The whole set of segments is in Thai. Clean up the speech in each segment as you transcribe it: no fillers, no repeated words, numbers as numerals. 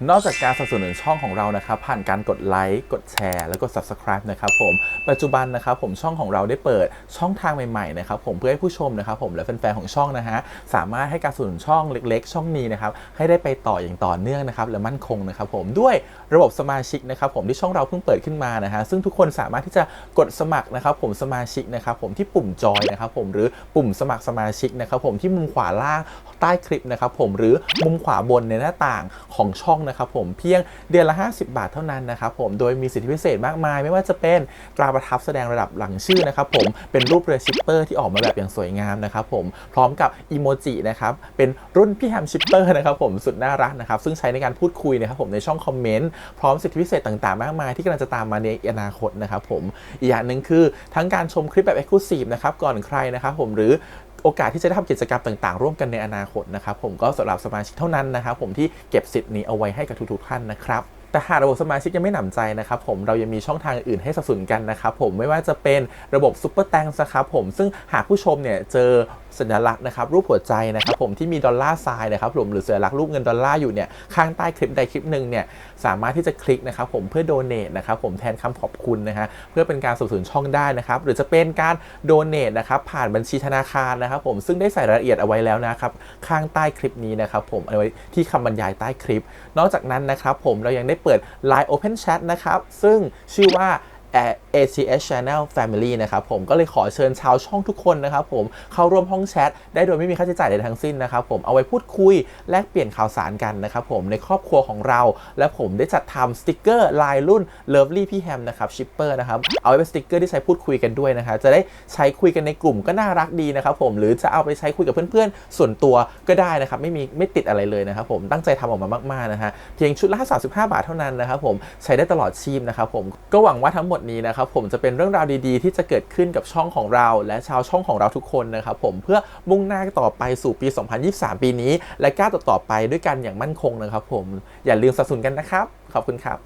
นอกจากการสนับสนุนช่องของเรานะครับผ่านการกดไลค์กดแชร์แล้วก็ Subscribe นะครับผมปัจจุบันนะครับผมช่องของเราได้เปิดช่องทางใหม่ๆนะครับผมเพื่อให้ผู้ชมนะครับผมและแฟนๆของช่องนะฮะสามารถให้การสนับสนุนช่องเล็กๆช่องนี้นะครับให้ได้ไปต่ออย่างต่อเนื่องนะครับและมั่นคงนะครับผมด้วยระบบสมาชิกนะครับผมที่ช่องเราเพิ่งเปิดขึ้นมานะฮะซึ่งทุกคนสามารถที่จะกดสมัครนะครับผมสมาชิกนะครับผมที่ปุ่มจอยนะครับผมหรือปุ่มสมัครสมาชิกนะครับผมที่มุมขวาล่างใต้คลิปนะครับผมหรือมุมขวาบนในหน้าต่างของช่องนะครับผมเพียงเดือนละ50 บาทเท่านั้นนะครับผมโดยมีสิทธิพิเศษมากมายไม่ว่าจะเป็นตราประทับแสดงระดับหลังชื่อนะครับผมเป็นรูปเรือชิปเปอร์ที่ออกมาแบบอย่างสวยงามนะครับผมพร้อมกับอีโมจินะครับเป็นรุ่นพี่แฮมชิปเปอร์นะครับผมสุดน่ารักนะครับซึ่งใช้ในการพูดคุยนะครับผมในช่องคอมเมนต์พร้อมสิทธิพิเศษต่างๆมากมายที่กำลังจะตามมาในอนาคตนะครับผมอีกอย่างหนึ่งคือทั้งการชมคลิปแบบ Exclusive นะครับก่อนใครนะครับผมหรือโอกาสที่จะได้ทำกิจกรรมต่างๆร่วมกันในอนาคตนะครับผมก็สำหรับสมาชิกเท่านั้นนะครับผมที่เก็บสิทธิ์นี้เอาไว้ให้กับทุกๆท่านนะครับแต่หากระบบสมาชิกยังไม่หนำใจนะครับผมเรายังมีช่องทางอื่นให้สนับสนุนกันนะครับผมไม่ว่าจะเป็นระบบซุปเปอร์แตงนะครับผมซึ่งหากผู้ชมเนี่ยเจอสัญลักษณ์นะครับรูปหัวใจนะครับผมที่มีดอลลาร์ไซน์นะครับผมหรือสัญลักษณ์รูปเงินดอลลาร์อยู่เนี่ยข้างใต้คลิปใดคลิปหนึ่งเนี่ยสามารถที่จะคลิกนะครับผมเพื่อโดเนทนะครับผมแทนคำขอบคุณนะฮะเพื่อเป็นการสนับสนุนช่องได้นะครับหรือจะเป็นการโดเนทนะครับผ่านบัญชีธนาคารนะครับผมซึ่งได้ใส่รายละเอียดเอาไว้แล้วนะครับข้างใต้คลิปนี้นะครับผมเอาไว้ที่คำบรรยายใต้คลิปนอกจากนั้นนะครับผมเรายังได้เปิด Line Open Chat นะครับซึ่งชื่อว่า ACS Channel Family นะครับผมก็เลยขอเชิญชาวช่องทุกคนนะครับผมเข้าร่วมห้องแชทได้โดยไม่มีค่าใช้จ่ายใดทั้งสิ้นนะครับผมเอาไว้พูดคุยแลกเปลี่ยนข่าวสารกันนะครับผมในครอบครัวของเราและผมได้จัดทำสติกเกอร์ลายรุ่น Lovely พี่แฮมนะครับชิปเปอร์นะครับเอาไว้เป็นสติกเกอร์ที่ใช้พูดคุยกันด้วยนะครับจะได้ใช้คุยกันในกลุ่มก็น่ารักดีนะครับผมหรือจะเอาไปใช้คุยกับเพื่อนๆส่วนตัวก็ได้นะครับไม่ติดอะไรเลยนะครับผมตั้งใจทำออกมามากๆนะฮะเพียงชุดละ35 บาทเท่านั้นนะครับผมใช้ได้ตลอดชีพนะครับผมก็หวังว่าทั้งหมดนี้นะครับผมจะเป็นเรื่องราวดีๆที่จะเกิดขึ้นกับช่องของเราและชาวช่องของเราทุกคนนะครับผมเพื่อมุ่งหน้าต่อไปสู่ปี 2023 ปีนี้และก้าวต่อไปด้วยกันอย่างมั่นคงนะครับผมอย่าลืมสนับสนุนกันนะครับขอบคุณครับ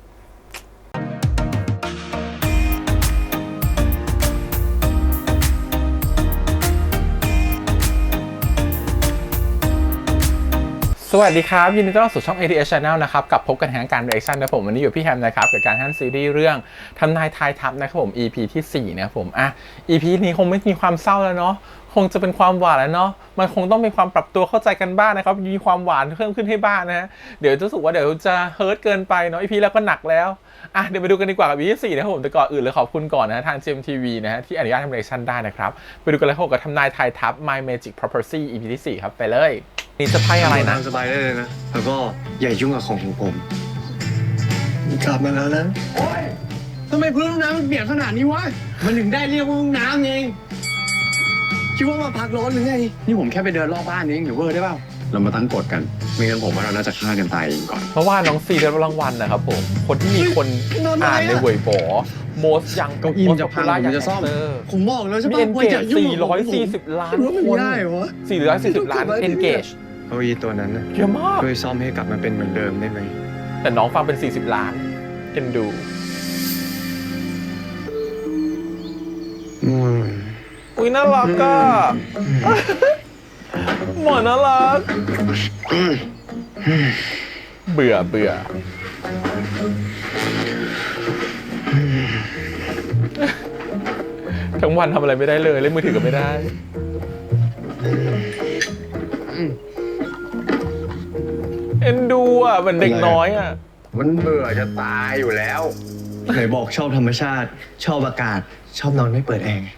สวัสดีครับยินดีต้อนรับสู่ช่อง ATS Channel นะครับกับพบกันทางการ reaction นะผมวันนี้อยู่พี่แฮมนะครับกับการทันซีรีส์เรื่องทำนายทายทัพนะครับผม EP ที่4นะครับผมEP นี้คงไม่มีความเศร้าแล้วเนาะคงจะเป็นความหวานแล้วเนาะมันคงต้องมีความปรับตัวเข้าใจกันบ้างนะครับมีความหวานเพิ่มขึ้นให้บ้างนะฮะเดี๋ยวจะรู้สึกว่าเดี๋ยวจะเฮิร์ตเกินไปเนาะ EP แล้วก็หนักแล้วเดี๋ยวไปดูกันดีกว่ากับ EP ที่4นะครับผมแต่ก่อนอื่นเลยขอบคุณก่อนนะทาง GMTV นะฮะที่อนุญาตทำ reaction ได้นะครับไปดูกันเลยกับทำนายทายทัพ My Magic Property EP ที่4ครับไปเลยนี่จะไพ่อะไรนะสบายได้เลยนะแล้วก็อย่ายุ่งกับของผมกลับมาแล้วนะโอ๊ยทำไมพื้นน้ำมันเปียกขนาดนี้วะมันถึงได้เรียกว่าห้องน้ำเองคิดว่ามาพักร้อนหรือไงนี่ผมแค่ไปเดินรอบบ้านเองหรือเวอร์ได้เปล่าเรามาตั้งกฎกันไม่งั้นผมว่าเราน่าจะฆ่ากันตายเองก่อนเพราะว่าน้องซีได้รับรางวัลนะครับผมคนที่มีคนอ่านในเว็บป๋อ most ยัง เก้าอี้มันจะพังมันจะซ่อมผมบอกแล้วใช่ปะมี engage 440 ล้านคน440 ล้าน engage เก้าอี้ตัวนั้นนะเยอะมากช่วยซ่อมให้กลับมาเป็นเหมือนเดิมได้ไหมแต่น้องฟังเป็น40 ล้านเอ็นดูอุ้ยน่ารักอ่ะหมอน่ารักเบื่อทั้งวันทำอะไรไม่ได้เลยเล่นมือถือก็ไม่ได้เอ็นดูอ่ะเหมือนเด็กน้อยอ่ะมันเบื่อจะตายอยู่แล้วไหนบอกชอบธรรมชาติชอบอากาศชอบนอนไม่เปิดแอร์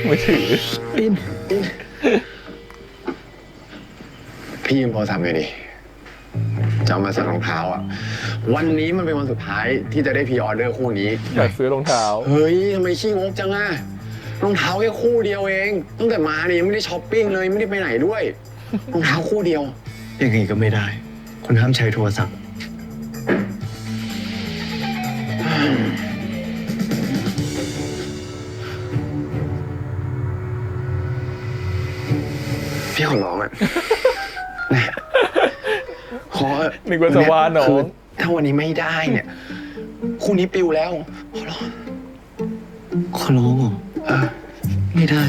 มือถือพี่ยิมพอทำไงดิจะเอามาสั่งรองเท้าอ่ะวันนี้มันเป็นวันสุดท้ายที่จะได้พรีออเดอร์คู่นี้อยากซื้อรองเท้าเฮ้ยทำไมขี้งกจังอ่ะรองเท้าแค่คู่เดียวเองตั้งแต่มาเนี่ยไม่ได้ช้อปปิ้งเลยไม่ได้ไปไหนด้วยรองเท้าคู่เดียวยังไงก็ไม่ได้คุณห้ามใช้โทรศัพท์พี่ขอร้องอ่ะขอนึกว่าจะว่าน้องถ้าวันนี้ไม่ได้เนี่ยคู่นี้ปิวแล้วขอร้องเหรอไม่ได้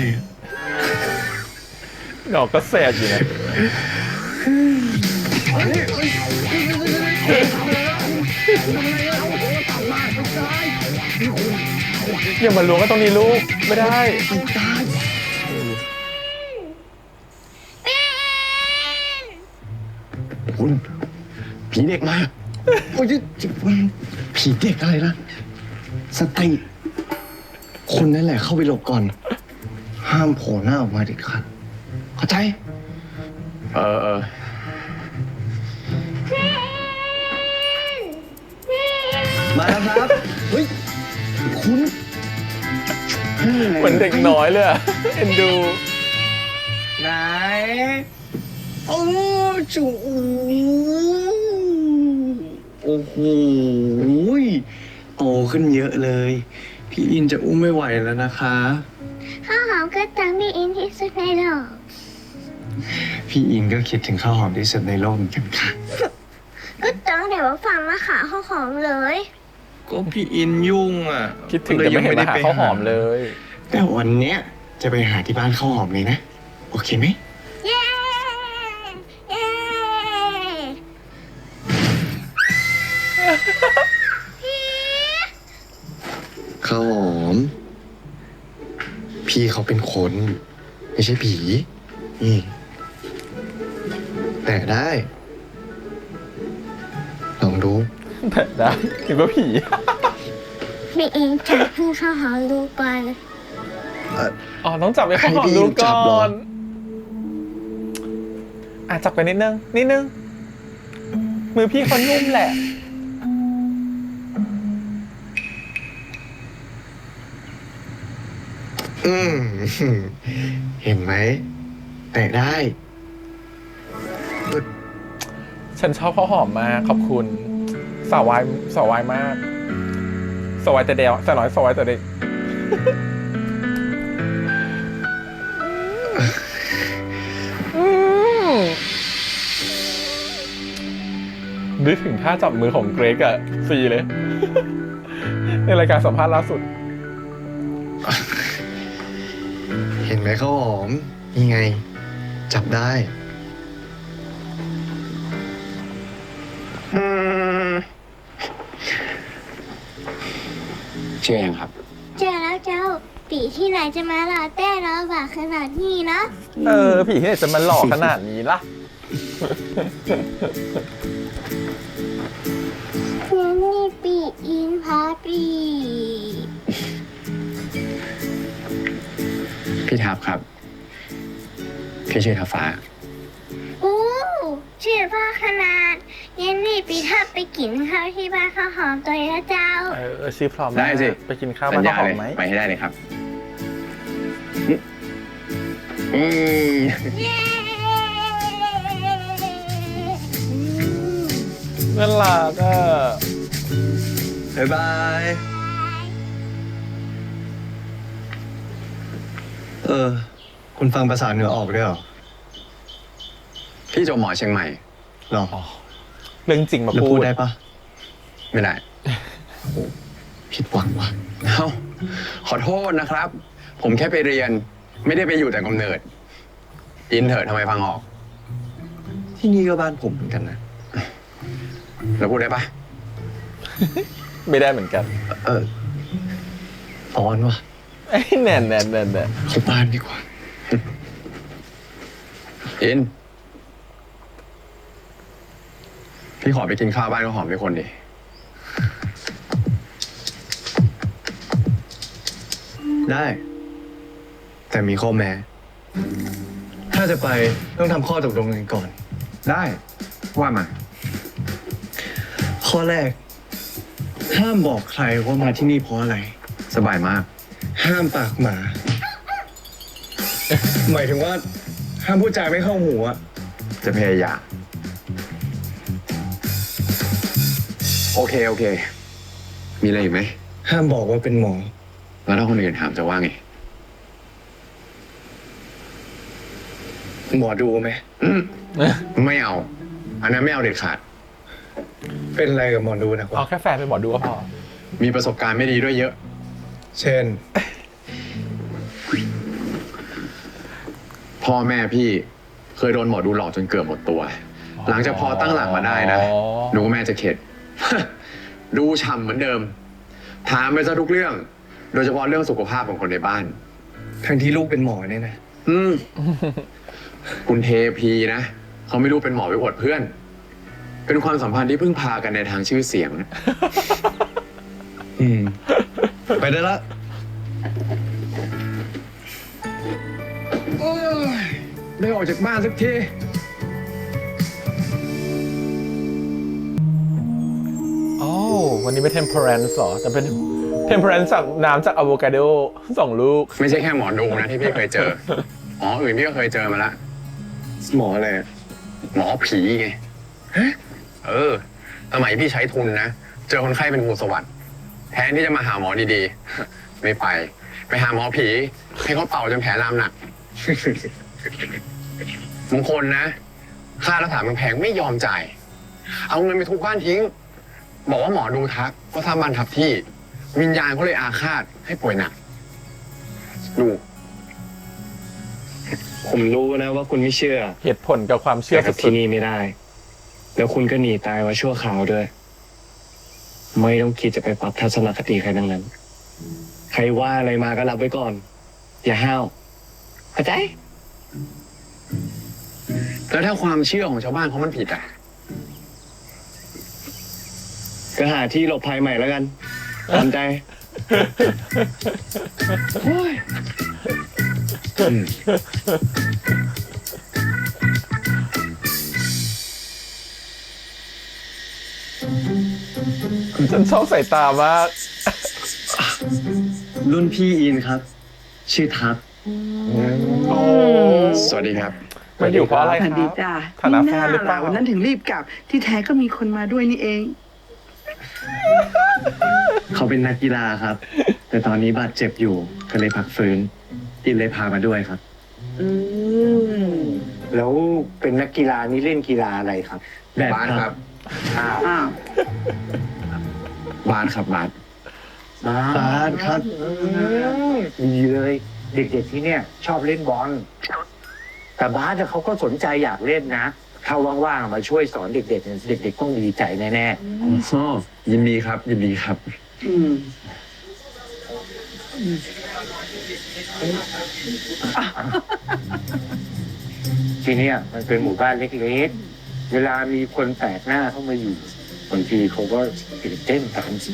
น้องก็แสบอยู่นะ อย่ามาล้วงกันตรงนี้ลูกไม่ได้ คุณผีเด็กมาโอ้ยผีเด็กอะไรนะสติคนนั่นแหละเข้าไปหลบก่อน ห้ามโผล่หน้าออกมาเด็ดขาดเข้าใจมาแล้วครับเฮ้ยคุณ เหมือนเด็กน้อยเลยอะเอ็นดู ไหนโอ้จูโอ้โหโตขึ้นเยอะเลย พี่อินจะอุ้มไม่ไหวแล้วนะคะ ข้าวหอมก็ตังพี่อินที่สุดในโลก พี่อินก็คิดถึงข้าวหอมที่สุดในโลกเหมือนกันค่ะ ก็ตังแต่ว่าฟังมาขาข้าวหอมเลย ก็พี่อินยุ่งอ่ะ คิดถึงแต่ไม่เห็นมาหาข้าวหอมเลย แต่วันเนี้ยจะไปหาที่บ้านข้าวหอมเลยนะ โอเคไหม เย้ เย้ ข้าวหอม พี่เขาเป็นคน ไม่ใช่ผีนี่แต่ได้ ลองดู แต่ได้ถึงว่าผี พี่อินจับให้ข้าวหอมดูก่อน อ๋อต้องจับไปข้าวหอมดูก่อนจับไปนิดนึงมือพี่เขานุ่มแหละ อืมเห็นไหม แต่ได้ ฉันชอบข้าวหอมมากขอบคุณสาววายมากสาววายแต่เดียวแต่น้อยสาววายแต่เด็ก นึกถึงท่าจับมือของเกรกอะซีเลย ในรายการสัมภาษณ์ล่าสุด เห็นไหมข้าวหอมนี่ไง จับได้เชื่อยังครับ เจอแล้วเจ้า ปีที่ไหนจะมาลาแต่เราบากขนาดนี้นะ ผีที่ไหนจะมาหลอกขนาดนี้ล่ะ นี่ปีอินพาปี พี่ทับครับ พี่ชื่อทับฟ้า โอ้เชื่อพ่อขนาดเย็นนี่ปีทับไปกินข้าวที่บ้านข้าวหอมตัวแล้วเจ้า ชื่อพร้อม ได้สิ ไปกินข้าวบ้านข้าวหอมไหม ไปให้ได้เลยครับ เย้ น่ารักอ่ะ บ๊ายบาย คุณฟังภาษาเหนือออกด้วยเหรอ พี่จบหมอเชียงใหม่ หรอ เรื่องจริงมา แล้ว พู พู ด ดได้ปะ ไม่ได้ ผิดหวังว่ะ เอ้าขอโทษนะครับ ผมแค่ไปเรียน ไม่ได้ไปอยู่แต่กำเนิด อินเถอะทำไมฟังออก ที่นี่ก็บ้านผมเหมือนกันนะ แล้วพูดได้ปะ ไม่ได้เหมือนกัน ร้อนว่ะ ไอ้แน่น เข้าบ้านดีกว่า อิน พี่ขอไปกินข้าวบ้านก็หอมไปคนดิ ได้ แต่มีข้อแม้ ถ้าจะไปต้องทำข้อตกลงกันก่อน ได้ว่ามา ข้อแรก ห้ามบอกใครว่ามาที่นี่เพราะอะไร สบายมาก ห้ามปากหมา หมายถึงว่า ห้ามพูดจาไม่เข้าหูอะ จะพยายามโอเค มีอะไรอีกไหม ห้ามบอกว่าเป็นหมอ แล้วถ้าคนอื่นถามจะว่าไง หมอดูไหม ไม่เอา อันนั้นไม่เอาเด็ดขาด เป็นอะไรกับหมอดูนะ เอา วะ แค่แฟนเป็นหมอดูก็พอ มีประสบการณ์ไม่ดีด้วยเยอะ เช่น พ่อแม่พี่ เคยโดนหมอดูหลอกจนเกือบหมดตัว หลังจากพอตั้งหลักมาได้นะหนูว่าแม่จะเข็ด ดูฉ่ำเหมือนเดิม ถามไปซะทุกเรื่อง โดยเฉพาะเรื่องสุขภาพของคนในบ้าน ทั้งที่ลูกเป็นหมอเนี่ยนะ อืม คุณเทพีนะเขาไม่รู้เป็นหมอไปอวดเพื่อน เป็นความสัมพันธ์ที่พึ่งพากันในทางชื่อเสียง ไปได้ละโอ้ยได้ออกจากบ้านสักที อ๋อวันนี้เป็น temperance เหรอแต่เป็น temperance จากน้ำจากอะโวคาโด2 ลูก ไม่ใช่แค่หมอดูนะที่พี่เคยเจอ หมออื่นพี่ก็เคยเจอมาละ หมออะไรอะ หมอผีไงสมัยพี่ใช้ทุนนะ เจอคนไข้เป็นงูสวัสด์แทนที่จะมาหาหมอดีๆ ไม่ไป ไปหาหมอผี ให้เขาเป่าจนแผลลามหนัก บางคนนะ ค่ารักษาแพงๆไม่ยอมจ่าย เอาเงินไปทุบบ้านทิ้ง บอกว่าหมอดูทักก็ทำบ้านทับที่ วิญญาณเขาเลยอาฆาตให้ป่วยหนัก ดู ผมรู้นะว่าคุณไม่เชื่อ เหตุผลกับความเชื่อ แต่กับ สุ ที่ ด นี่ไม่ได้ แล้วคุณก็หนีตายมาชั่วคราวด้วย ไม่ต้องคิดจะไปปรับทัศนคติใครทั้งนั้น ใครว่าอะไรมาก็รับไว้ก่อน อย่าห้าวเข้าใจ แล้วถ้าความเชื่อของชาวบ้านเขามันผิดอ่ะ ก็หาที่หลบภัยใหม่แล้วกันตามใจ โอ้ย ฉันชอบสายตามาก รุ่นพี่อินครับ ชื่อทัก โอ้ สวัสดีครับ มาอยู่เพราะอะไร ส ค วั รั สดี บ จ้า ฐานะแฟนหรือเปล่า วันนั้นถึงรีบกลับ ที่แท้ก็มีคนมาด้วยนี่เอง เขาเป็นนักกีฬาครับ แต่ตอนนี้บาดเจ็บอยู่ ก็เลยพักฟื้นอินเลยพามาด้วยครับ แล้วเป็นนักกีฬานี่เล่นกีฬาอะไรครับ แบบ บาส ค ค รั รับ บ อ้าว บาสครับบาส บาสครับ ดีเลย เด็กๆที่เนี่ย ชอบเล่นบอล แต่บาสเนี่ยเขาก็สนใจอยากเล่นนะ ถ้าว่างๆมาช่วยสอนเด็กๆเนี่ยเด็กๆต้องดีใจแน่ ยินดีครับ ยินดีครับ อืม ๆ ที่เนี่ยมันเป็นหมู่บ้านเล็กๆ เวลามีคนแปลกหน้าเข้ามาอยู่บางทีเขาก็ตื่นเต้นตามสิ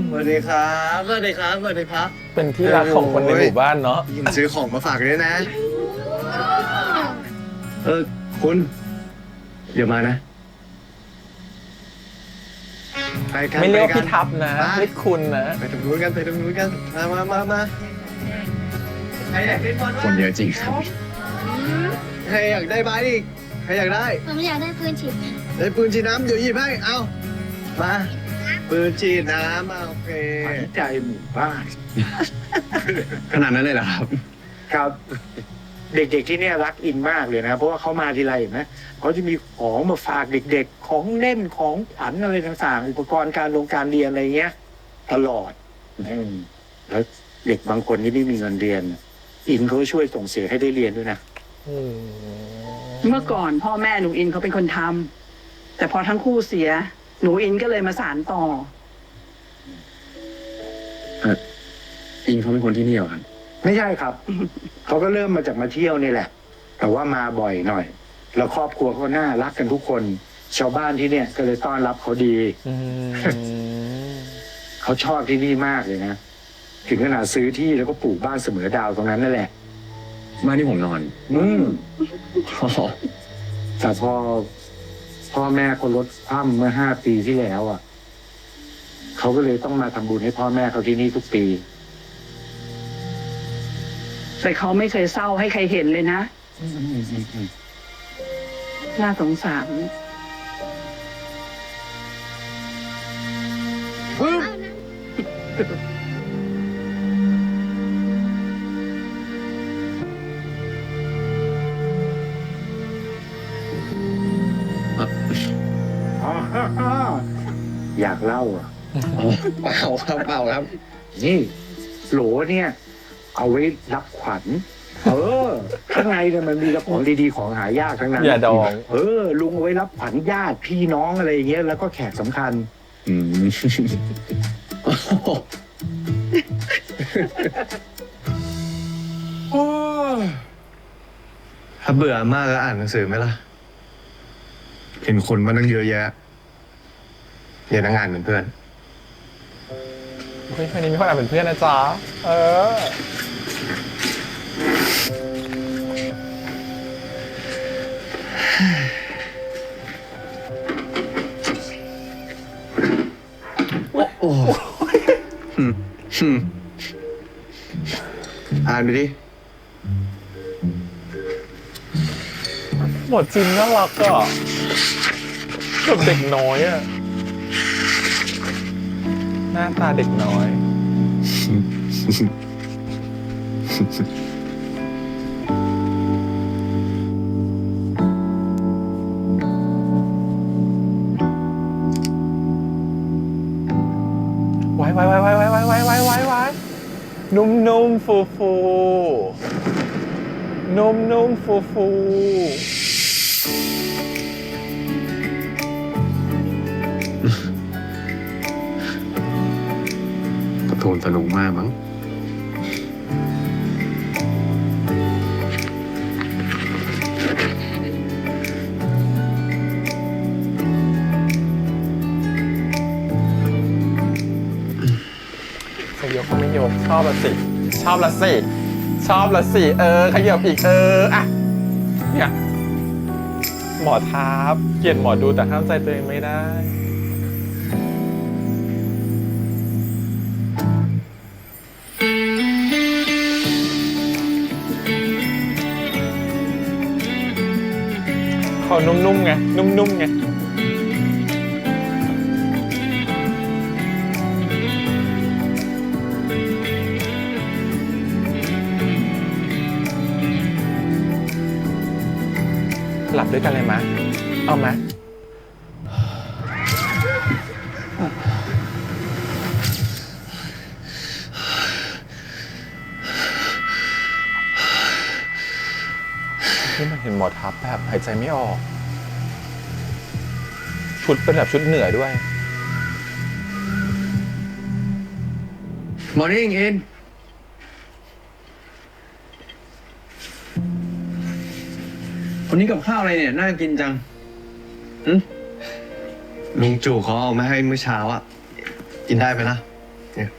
สวัสดีครับสวัสดีครับสวัสดีครับ เป็นที่รักของคนในหมู่บ้านเนาะ ยินซื้อของมาฝากด้วยนะ คุณ เดี๋ยวมานะ ไปกัน ไม่เรียกว่า ปน พี่ทับนะ ไป เรียกคุณนะ ไปตรงนู้นกันไปตรงนู้นกัน มาใครอยากเล่นบอล คนเยอะจริงครับ ใครอยากได้บาสอีกใครอยากได้ ผมอยากได้ปืนฉีด ได้ปืนฉีดน้ำเดี๋ยวหยิบให้ เอามาปืนฉีดน้ำโอเค ใจหมู่บ้าน ขนาดนั้นเลยเหรอครับ ครับ เด็กๆที่เนี่ยรักอินมากเลยนะ เพราะว่าเขามาทีไรเห็นไหมเขาจะมีของมาฝากเด็กๆ ของเล่นของขวัญอะไรต่างๆ อุปกรณ์การการเรียนอะไรเงี้ย ตลอดแล้วเด็กบางคนนี่ไม่มีเงินเรียน อินเขาก็ช่วยส่งเสียให้ได้เรียนด้วยนะ เมื่อก่อนพ่อแม่หนูอินเขาเป็นคนทำแต่พอทั้งคู่เสีย หนูอินก็เลยมาสานต่อ อิงเขาเป็นคนที่นี่เหรอครับ ไม่ใช่ครับ เขาก็เริ่มมาจากมาเที่ยวนี่แหละ แต่ว่ามาบ่อยหน่อย แล้วครอบครัวเขาน่ารักกันทุกคน ชาวบ้านที่เนี่ยก็เลยต้อนรับเขาดี อืม เขาชอบที่นี่มากเลยนะ ถึงขนาดซื้อที่แล้วก็ปลูกบ้านเสมอดาวตรงนั้นนั่นแหละ บ้านที่ผมนอน แต่พอพ่อแม่เขาลดความเมื่อ5 ปีที่แล้วอ่ะ เขาก็เลยต้องมาทำบุญให้พ่อแม่เขาที่นี่ทุกปี แต่เขาไม่เคยเศร้าให้ใครเห็นเลยนะ น่าสงสาร อยากเล่าอ่ะ เปล่าครับเปล่าครับ นี่โหลเนี่ย เอาไว้รับขวัญข้างในเนี่ยมันมีแต่ของดีๆของหายากทั้งนั้น อย่าดอง ลุงเอาไว้รับขวัญญาติพี่น้องอะไรอย่างเงี้ยแล้วก็แขกสำคัญ ถ้าเบื่อมากก็อ่านหนังสือไหมล่ะ เห็นคนมานั่งเยอะแยะเรียนหนังงานเป็นเพื่อน เฮ้ยวันนี้มีคนอ่านเป็นเพื่อนนะจ๊ะ โอ้อ่านไปดิ หมดจินน่ารักอ่ะแบบเด็กน้อยอ่ะ หน้าตาเด็กน้อย ไว้นุ่มฟูนุ่มฟู การ์ตูนสนุกมากมั้ง จะยกก็ไม่ยกชอบละสิขยับอีกอ่ะเนี่ยหมอทับเกลียดหมอดูแต่ห้ามใจตัวเองไม่ได้เขานุ่มๆไงนุ่มๆไงหลับด้วยกันเลยมะเอามะที่มันเห็นหมอทับแบบหายใจไม่ออกชุดเป็นแบบชุดเหนือด้วย Morning in วันนี้กับข้าวอะไรเนี่ย น่ากินจังลุงจู่เขาเอามาให้เมื่อเช้าอ่ะ กินได้ไหมล่ะเนี่ย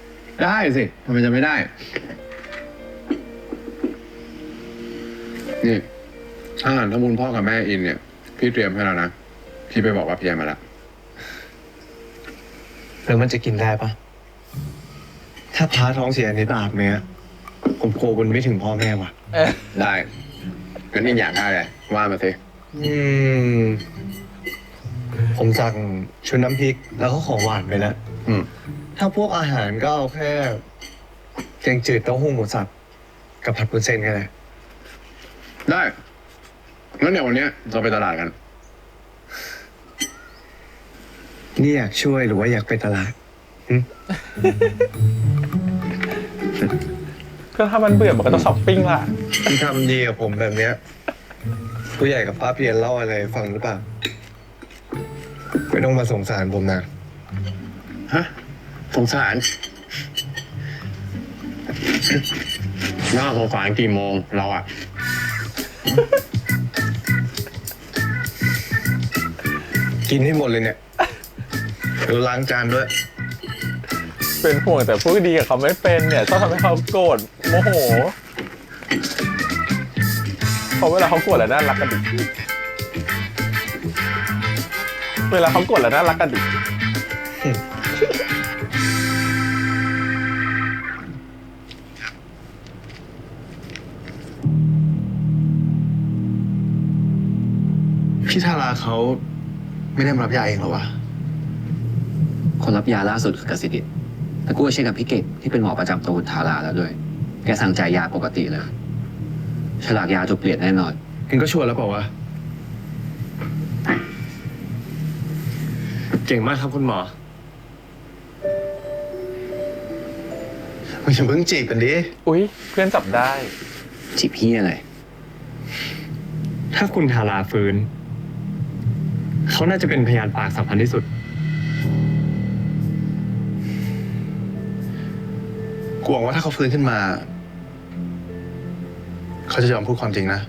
ได้สิทำไมจะไม่ได้ นี่อาหารทำบุญพ่อกับแม่อินเนี่ย พี่เตรียมให้แล้วนะ พี่ไปบอกว่าพี่มาแล้ว แล้วมันจะกินได้ปะถ้าพาท้องเสียในตาบเนี้ยผมโกลัวมันไม่ถึงพ่อแม่ว่ะ ได้งั้นอีกอย่างได้เลยว่ามาสิ ผมสั่งชุดน้ำพริกแล้วก็ของหวานไปแล้ว ถ้าพวกอาหารก็เอาแค่แกงจืดเต้าหู้หมูสับกับผัดวุ้นเส้นกันเลย ได้งั้นเดี๋ยววันเนี้ยเราไปตลาดกัน นี่อยากช่วยหรือว่าอยากไปตลาด ก็ถ้ามันเบื่อมันก็ต้องช้อปปิ้งล่ะ ที่ทำดีกับผมแบบเนี้ยผู้ใหญ่กับป้าเพียนเล่าอะไรฟังหรือเปล่าไม่ต้องมาสงสารผมนะ ฮะ สงสารน่าสงสารกี่โมงเราอะ กินให้หมดเลยเนี่ยเดี๋ยวล้างจานด้วย เป็นห่วงแต่พูดดีกับเขาไม่เป็นเนี่ยต้องทำให้เขาโกรธโมโหเพราะเวลาเขาโกรธแล้วน่ารักกันดิเวลาเขาโกรธแล้วน่ารักกันดิ พี่ธาราเขาไม่ได้มารับยาเองเหรอวะ คนรับยาล่าสุดคือกสิทธิ์แต่กูเช็คกับพี่เก่งที่เป็นหมอประจำตัวคุณทาราแล้วด้วย แกสั่งจ่ายยาปกติเลย ฉลากยาถูกเปลี่ยนแน่นอน เองก็ชัวร์แล้วเปล่าวะ เก่งมากครับคุณหมอ มึงอย่าเพิ่งจีบกันดิ อุ๊ย เพื่อนจับได้ จีบพี่อะไร ถ้าคุณทาราฟื้น เขาน่าจะเป็นพยานปากสำคัญที่สุดกูหวังว่าถ้าเขาฟื้นขึ้นมา เขาจะยอมพูดความจริงนะ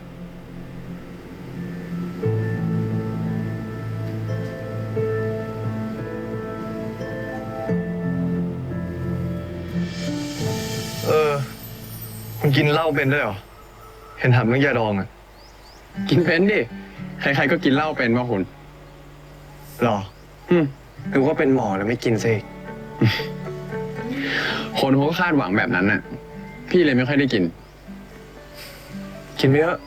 คุณกินเหล้าเป็นด้วยเหรอ เห็นถามเรื่องยาดองอ่ะ กินเป็นดิ ใครๆก็กินเหล้าเป็นว่าคุณ หรอหรือว่าเป็นหมอแล้วไม่กินซิ คนเขาก็คาดหวังแบบนั้นน่ะ พี่เลยไม่ค่อยได้กิน กินไปเถอะ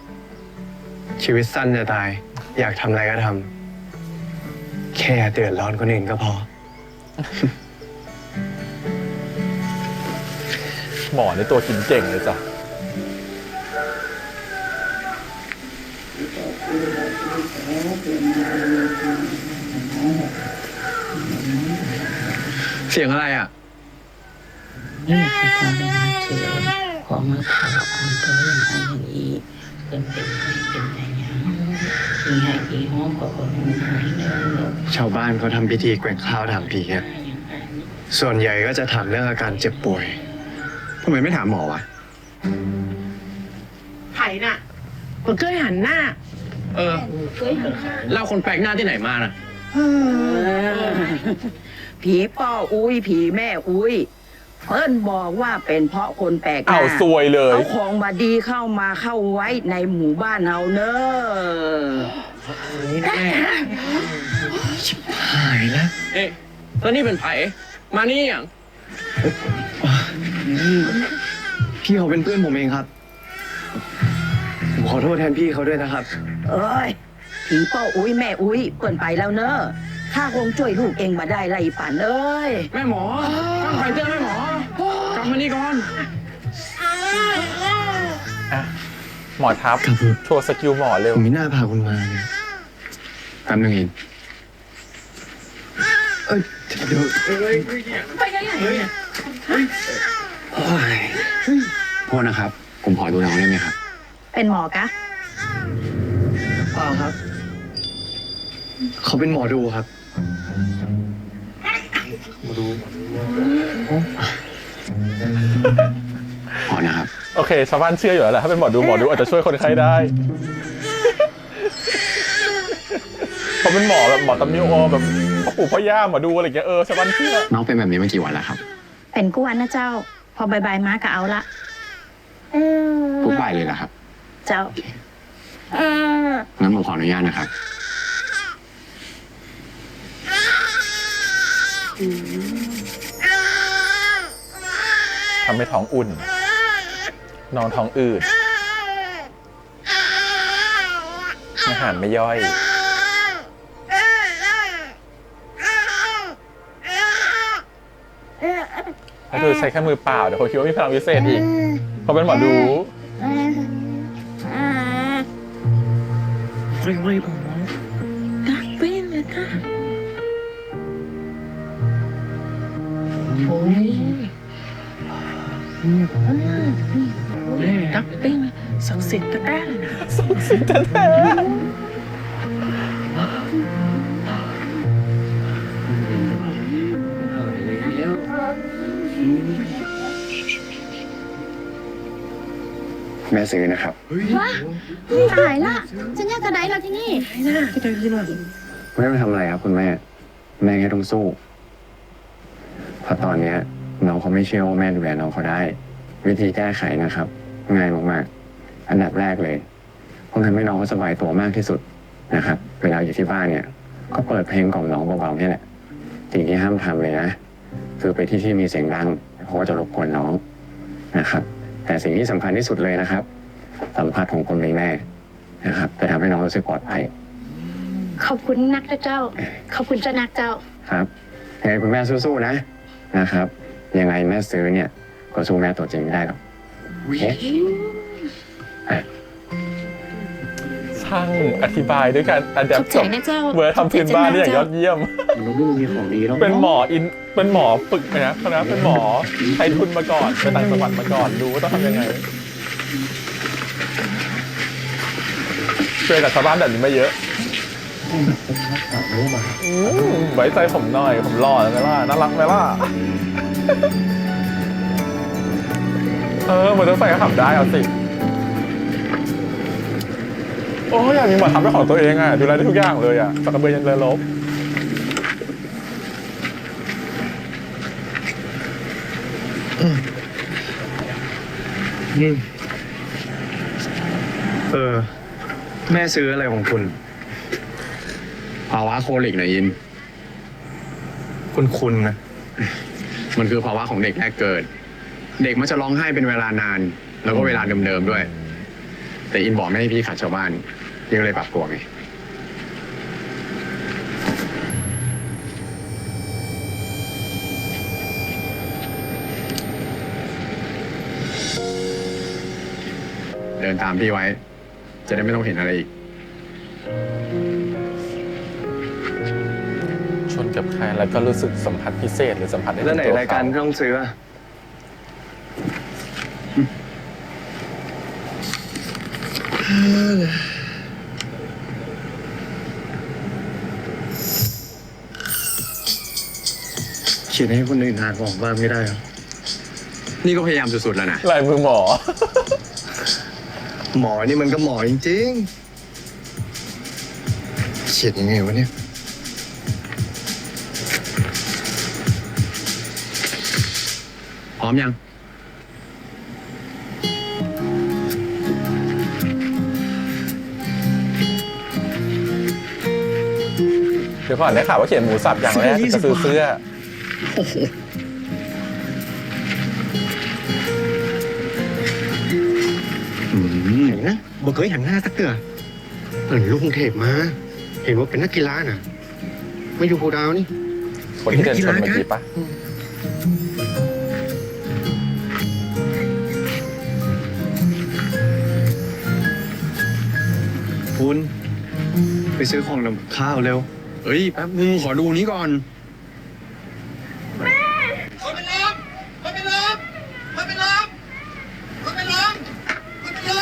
ชีวิตสั้นจะตาย อยากทำอะไรก็ทำ แค่เดือดร้อนคนอื่นก็พอ หมอในตัวกินเก่งเลยจ้ะ เสียงอะไรอ่ะ นี่คือการเป็นมาเถื่อนขอมาข่าวอ่อนตัวอย่างไรอย่างนี้เป็นให้เป็นอะไรอย่างมีให้กี่ห้องกับคนหายเดิน ชาวบ้านเขาทำพิธีแกว่งข้าวถามผีอ่ะ ส่วนใหญ่ก็จะถามเรื่องอาการเจ็บป่วย ทำไมไม่ถามหมอวะ ไผ่น่ะ มันเคยหันหน้า เล่าคนแปลกหน้าที่ไหนมาน่ะ ผีป้ออุ้ยผีแม่อุ้ยเพิ่นบอกว่าเป็นเพราะคนแปลกห เอา น้า ซวยเลย เอาของมาดีเข้าไว้ในหมู่บ้านเฮาเนอะ หายแล้ว เอ๊ะแล้วนี่เป็นไผ่มานี่อย่าง พี่เขาเป็นเพื่อนผมเองครับ ผมขอโทษแทนพี่เขาด้วยนะครับ เอ้ยผีป้ออุ้ยแม่อุ้ยเปิ่นไปแล้วเนอะข้าคงช่วยลูกเองมาได้ไรป่านเอ้ย แม่หมอตั้งไผ่เตือนแม่หมอ กลับมานี่ก่อน อ่ะ หมอทับ ครับผม โชว์สกิลหมอเร็ว ผมไม่น่าพาคุณมาเนี่ย แป๊บนึงอิน เอ้ยเดี๋ยว โทษนะครับ ผมขอดูน้องได้ไหมครับ เป็นหมอกะ เปล่าครับ เขาเป็นหมอดูครับ ขอนะครับ โอเค ชาวบ้านเชื่ออยู่แล้วแหละ ถ้าเป็นหมอดูอาจจะช่วยคนไข้ได้ เขาเป็นหมอแบบหมอตำนิวแบบพ่อปู่พ่อย่าหมอดูอะไรอย่างเงี้ย ชาวบ้านเชื่อ น้องเป็นแบบนี้มากี่วันแล้วครับ เป็นกู้วันนะเจ้า พอบายๆมาก็เอาละ ทุกบ่ายเลยเหรอครับ เจ้า งั้นผมขออนุญาตนะครับ ทำให้ท้องอุ่น นอนท้องอืด อาหารไม่ย่อย ถ้าเธอใช้แค่มือเปล่า เดี๋ยวเขาคิดว่ามีพลังพิเศษอีกเขาเป็นหมอดู ตักปิ้งสังสิทธิ์แต้เลยนะ สงสิแท้ๆ แม่ซื้อนะครับ ตายละฉันอยากจะได้เราที่นี่ ไม่ต้องทำอะไรครับคุณแม่ แม่แค่ต้องสู้ เพราะตอนเนี้ยน้องเขาไม่เชื่อว่าแม่ดูแลน้องเขาได้ วิธีแก้ไขนะครับ ง่ายมากๆ อันดับแรกเลยต้องทำให้น้องเขาสบายตัวมากที่สุดนะครับ เวลาอยู่ที่บ้านเนี่ย ก็เปิดเพลงกล่อมน้องเบาๆนี่แหละ สิ่งที่ห้ามทำเลยนะ คือไปที่มีเสียงดังเพราะว่าจะรบกวนน้องนะครับ แต่สิ่งที่สำคัญที่สุดเลยนะครับ สัมผัสของคนเป็นแม่นะครับจะทำให้น้องรู้สึกปลอดภัย ขอบคุณนักนะเจ้า ขอบคุณเจ้านักเจ้า ครับยังไงคุณแม่สู้ๆนะครับ ยังไงแม่ซื้อเนี่ยก็สู้แม่ตัวจริงไม่ได้หรอก ช ช่างอธิบายด้วยการอัดแอ ข ป อบใจ กับ นะเจ้า เวอร์ทำพื้นบ้านได้อย่างยอดเยี่ยม เราดูมีของดีแล้ว เป็นหมอเป็นหมอฝึกนะเป็นหมอไทยทุนมาก่อนไปต่างจังหวัดมาก่อนรู้ว่าต้องทำยังไงเจอกับชาวบ้านแบบนี้มาเยอะไว้ใจผมหน่อยผมหล่อไหมล่ะน่ารักไหมล่ะ เหมือนจะใส่กระขับได้เอาสิโอ้ยอยากมีหมอทำเป็นของตัวเองอ่ะดูแลได้ทุกอย่างเลยอ่ะสักกระเบือยันเรือรบแม่ซื้ออะไรของคุณ ภาวะโคลิกนะยิน คุณนะ มันคือภาวะของเด็กแรกเกิด เด็กมันจะร้องไห้เป็นเวลานาน แล้วก็เวลาเดิมๆด้วย แต่อินบอกไม่ให้พี่ขัดชาวบ้านพี่ก็เลยปรับตัวไงเดินตามพี่ไว้ จะได้ไม่ต้องเห็นอะไรอีก ชนกับใครแล้วก็รู้สึกสัมผัสพิเศษหรือสัมผัสได้ แล้วไหน ถึงตัว รายการ เขา ต้องซื้ออะเขียนให้คนอื่นอ่านออกบ้างไม่ได้เหรอ นี่ก็พยายามสุดๆแล้วนะ ลายมือหมอ หมอนี่มันก็หมอจริงๆเขียนยังไงวะเนี่ย พร้อมยัง เดี๋ยวก่อนได้ข่าวว่าเขียนหมูสับอย่างแรกจะซื้อเสื้อ ไหนนะบอกเคยหันหน้าสักเตือลูกกรุงเทพมา เห็นว่าเป็นนักกีฬาน่ะไม่อยู่ภูดาวนี่ คนที่เดินชนเมื่อกี้ปะ คุณไปซื้อของนำข้าวเร็ว เฮ้ย แป๊บนึงขอดูนี้ก่อน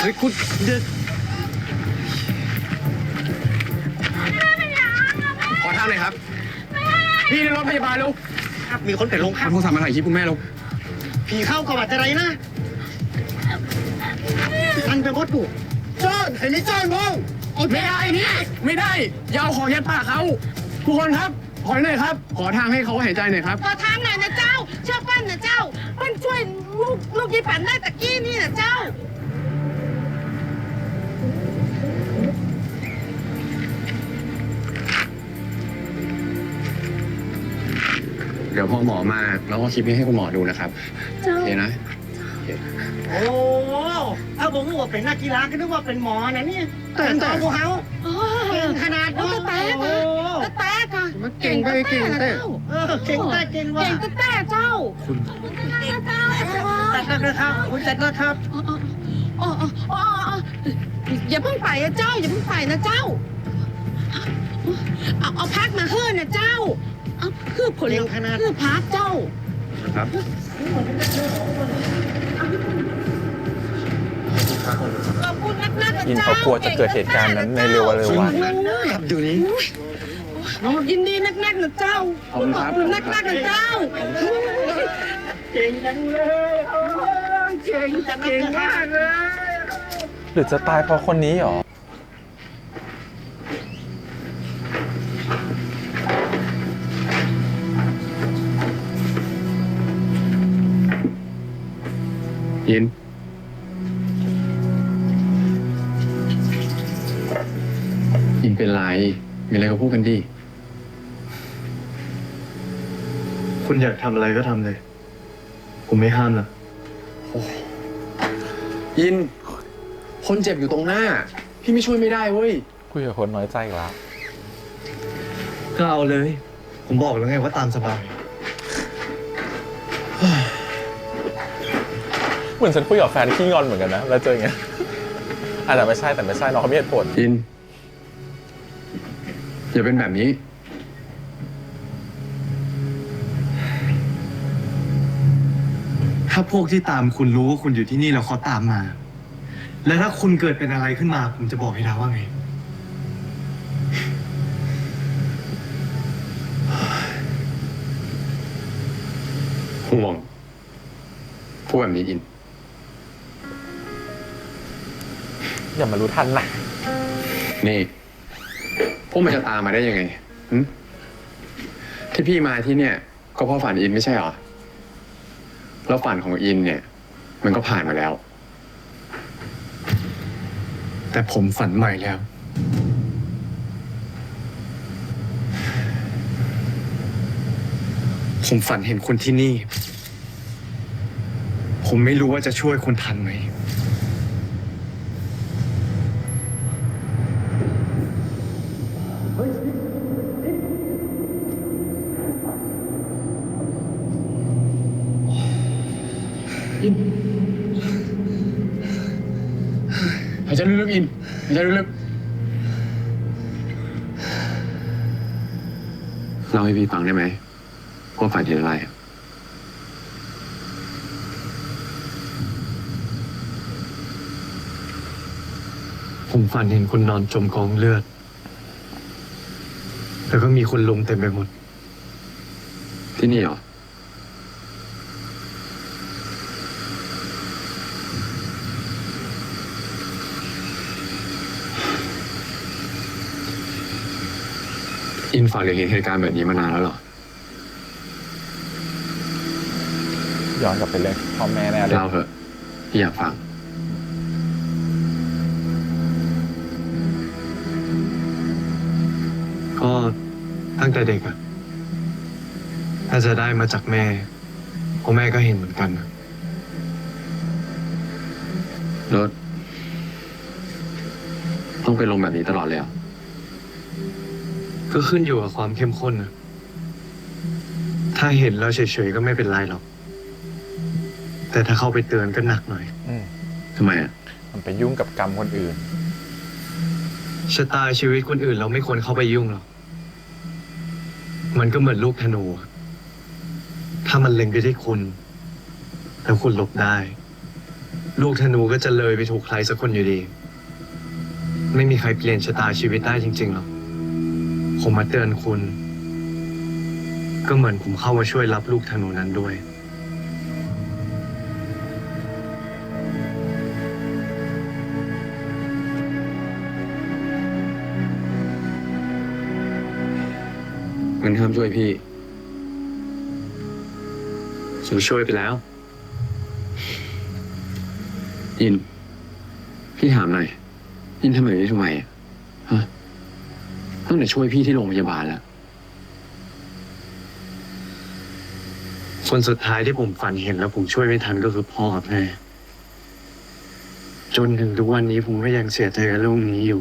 เฮ้ยคุณเดิน ขอทางหน่อยครับ พี่ในรถพยาบาลเร็ว ครับมีคนเป็นลงครับ โทรศัพท์มาถ่ายคลิปคุณแม่เร็ว ผีเข้ากับอะไรนะมันเป็นวัตถุจ้อนไอ้นี่จ้อนมอง ไม่ได้พี่ไม่ได้ อย่าเอาของยัดปากเขาทุกคนครับ ขอหน่อยครับ ขอทางให้เขาหายใจหน่อยครับ ขอทางหน่อยนะเจ้า เชื่อปั้นนะเจ้าปั้นช่วยลูกยี่ปันได้ตะกี้นี่นะเจ้า เดี๋ยวพอหมอมาเราก็คลิปนี้ให้คุณหมอดูนะครับ เจ้า โอเคนะ โอ้ถ้าผมว่าเป็นนักกีฬาก็นึกว่าเป็นหมอนะเนี่ยแต่พวกเขาเก่งขนาดนั้น แตะค่ะ มันเก่งไปเก่งแต่เก่งแต่เก่งว่า เก่งแต่เจ้า จัดนะครับคุณจัดนะครับ อ๋ออย่าเพิ่งไปนะเจ้า อย่าเพิ่งไปนะเจ้า เอาพักมาเฮือนะเจ้าเอาคือผลคือพักเจ้า ครับ ขอบคุณนักๆนะเจ้า ยินเขากลัวจะเกิดเหตุการณ์นั้นในเร็ววัน ครับดูนี้ ยินดีนักๆนะเจ้า ขอบคุณครับ นักๆนะเจ้า เก่งจังเลยเก่งจังเก่งมากเลย หรือจะตายเพราะคนนี้หรอ ยิน ยินเป็นไร มีอะไรก็พูดกันดิ คุณอยากทำอะไรก็ทำเลย ผมไม่ห้ามนะ ยิน คนเจ็บอยู่ตรงหน้า พี่ไม่ช่วยไม่ได้เว้ย คุยกับคนน้อยใจอีกแล้ว ก็เอาเลย ผมบอกแล้วไงว่าตามสบาย เหมือนฉันคุยกับแฟนขี้งอนเหมือนกันนะ แล้วเจออย่างเงี้ยอาจจะไม่ใช่แต่ไม่ใช่น้องเขามีเหตุผล ยิน อย่าเป็นแบบนี้ ถ้าพวกที่ตามคุณรู้ว่าคุณอยู่ที่นี่แล้วเขาตามมา แล้วถ้าคุณเกิดเป็นอะไรขึ้นมา ผมจะบอกให้ดาว่าไง ห่วงพูดแบบนี้อิน อย่ามารู้ทันนะ นี่ พวกมันจะตามมาได้ยังไงหึที่พี่มาที่เนี่ย ก็เพราะฝันอินไม่ใช่เหรอ แล้วฝันของอินเนี่ย มันก็ผ่านมาแล้ว แต่ผมฝันใหม่แล้ว ผมฝันเห็นคนที่นี่ ผมไม่รู้ว่าจะช่วยคนทันไหม หายใจลึกๆอินหายใจลึกๆเล่าให้พี่ฟังได้ไหมว่าฝันเห็นอะไร ผมฝันเห็นคนนอนจมกองเลือด แล้วก็มีคนล้มเต็มไปหมด ที่นี่เหรอ อินฝันหรือเห็นเหตุการณ์แบบนี้มานานแล้วเหรอ ย้อนกลับไปเลยพ่อแม่แน่เลย เล่าเถอะพี่อยากฟัง ก็ตั้งแต่เด็กอะถ้าจะได้มาจากแม่เพราะแม่ก็เห็นเหมือนกันนะ รถต้องเป็นลมแบบนี้ตลอดเลยเหรอ ก็ขึ้นอยู่กับความเข้มข้นนะถ้าเห็นแล้วเฉยๆก็ไม่เป็นไรหรอก แต่ถ้าเข้าไปเตือนก็หนักหน่อย ทำไมอ่ะ มันไปยุ่งกับกรรมคนอื่น ชะตาชีวิตคนอื่นเราไม่ควรเข้าไปยุ่งหรอก มันก็เหมือนลูกธนูอะถ้ามันเล็งไปที่คุณ แล้วคุณหลบได้ ลูกธนูก็จะเลยไปถูกใครสักคนอยู่ดี ไม่มีใครเปลี่ยนชะตาชีวิตได้จริงๆหรอก ผมมาเตือนคุณ ก็เหมือนผมเข้ามาช่วยรับลูกธนูนั้นด้วย งั้นห้ามช่วยพี่ ผมช่วยไปแล้ว อิน พี่ถามหน่อย อินทำแบบนี้ทำไมอะฮะตั้งแต่ช่วยพี่ที่โรงพยาบาลแล้ว คนสุดท้ายที่ผมฝันเห็นแล้วผมช่วยไม่ทันก็คือพ่อกับแม่ จนถึงทุกวันนี้ผมก็ยังเสียใจกับเรื่องนี้อยู่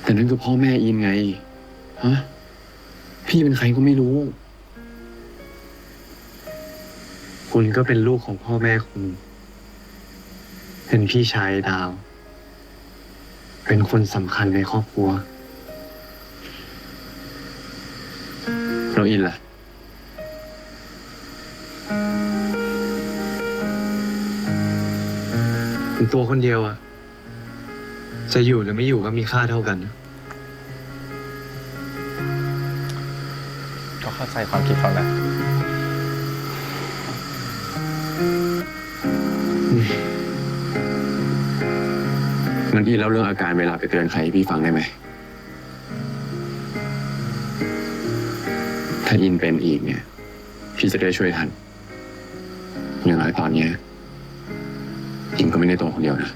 แต่นั่นคือพ่อแม่อินไง ฮะ พี่เป็นใครก็ไม่รู้ คุณก็เป็นลูกของพ่อแม่คุณ เป็นพี่ชายดาว เป็นคนสำคัญในครอบครัว เราอินล่ะ เป็นตัวคนเดียวอะจะอยู่หรือไม่อยู่ก็มีค่าเท่ากัน ก็เข้าใจความคิดเขานะ งั้นพี่เล่าเรื่องอาการเวลาไปเตือนใครให้พี่ฟังได้ไหม ถ้าอินเป็นอีกเนี่ย พี่จะได้ช่วยทัน อย่างไรตอนเนี้ยอินก็ไม่ได้ตัวคนเดียวนะ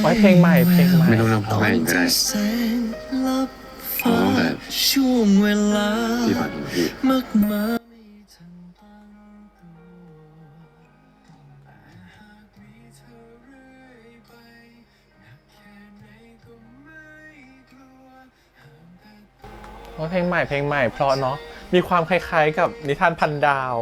ไว้เพลงใหม่เพลงใหม่ ไม่ต้องนำพ่อแม่อินก็ได้เอาตั้งแต่พี่ฝันถึงพี่ เพลงใหม่เพลงใหม่เพราะเนาะ มีความคล้ายๆกับนิทานพันดาว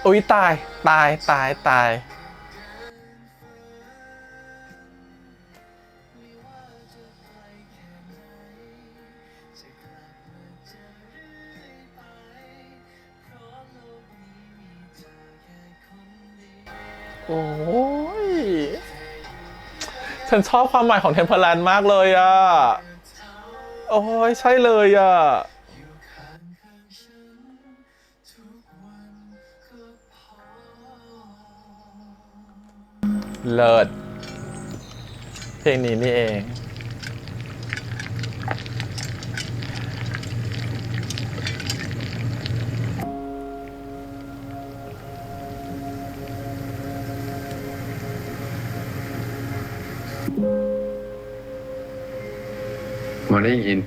อุ๊ย ตาย ตาย ตาย ตาย โอ้ย ฉันชอบความหมายของเทมเพลนมากเลยอ่ะ โอ้ย ใช่เลยอ่ะ เลิศเพลงนี้นี่เอง หมอได้ยิน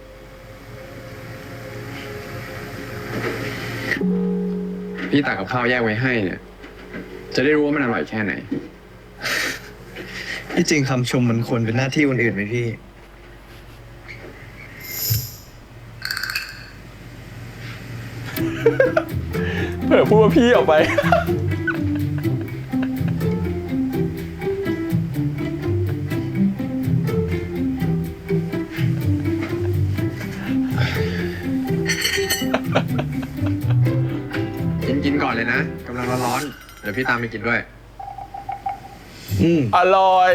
พี่ตักกับข้าวแยกไว้ให้เนี่ย จะได้รู้ว่ามันอร่อยแค่ไหน ที่จริงคำชมมันควรเป็นหน้าที่คนอื่นไหมพี่ เผื่อพูดว่าพี่ออกไป กินก่อนเลยนะกำลังร้อนๆเดี๋ยวพี่ตามไปกินด้วย อร่อย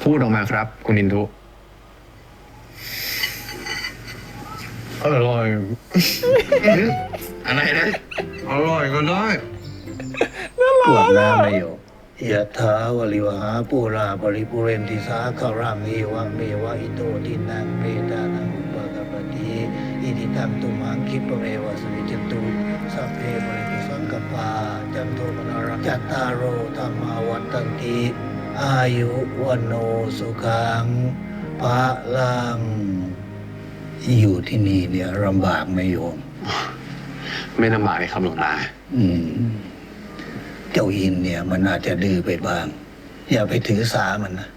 พูดออกมาครับ คุณอินทุ อร่อย อะไรนะ อร่อยก็ได้ กวดน้ำไม่อยู่ยะถาวริวหาปูราปริปุเรนติสาคารามีวังเมวะอิโตทินังเปตานังอุปกปปติอิทิตังตุมังคิปะเมวะสมิจตุสัพเพปริปุสังกปาจันโทปนารังจัตตารโอธรรมาวัฏตันติอายุวันโนสุขังภะลังอยู่ที่นี่เนี่ยลำบากไหมโยม ไม่ลำบากเลยครับหลวงตา เจ้าอินเนี่ยมันอาจจะดื้อไปบ้าง อย่าไปถือสามันนะ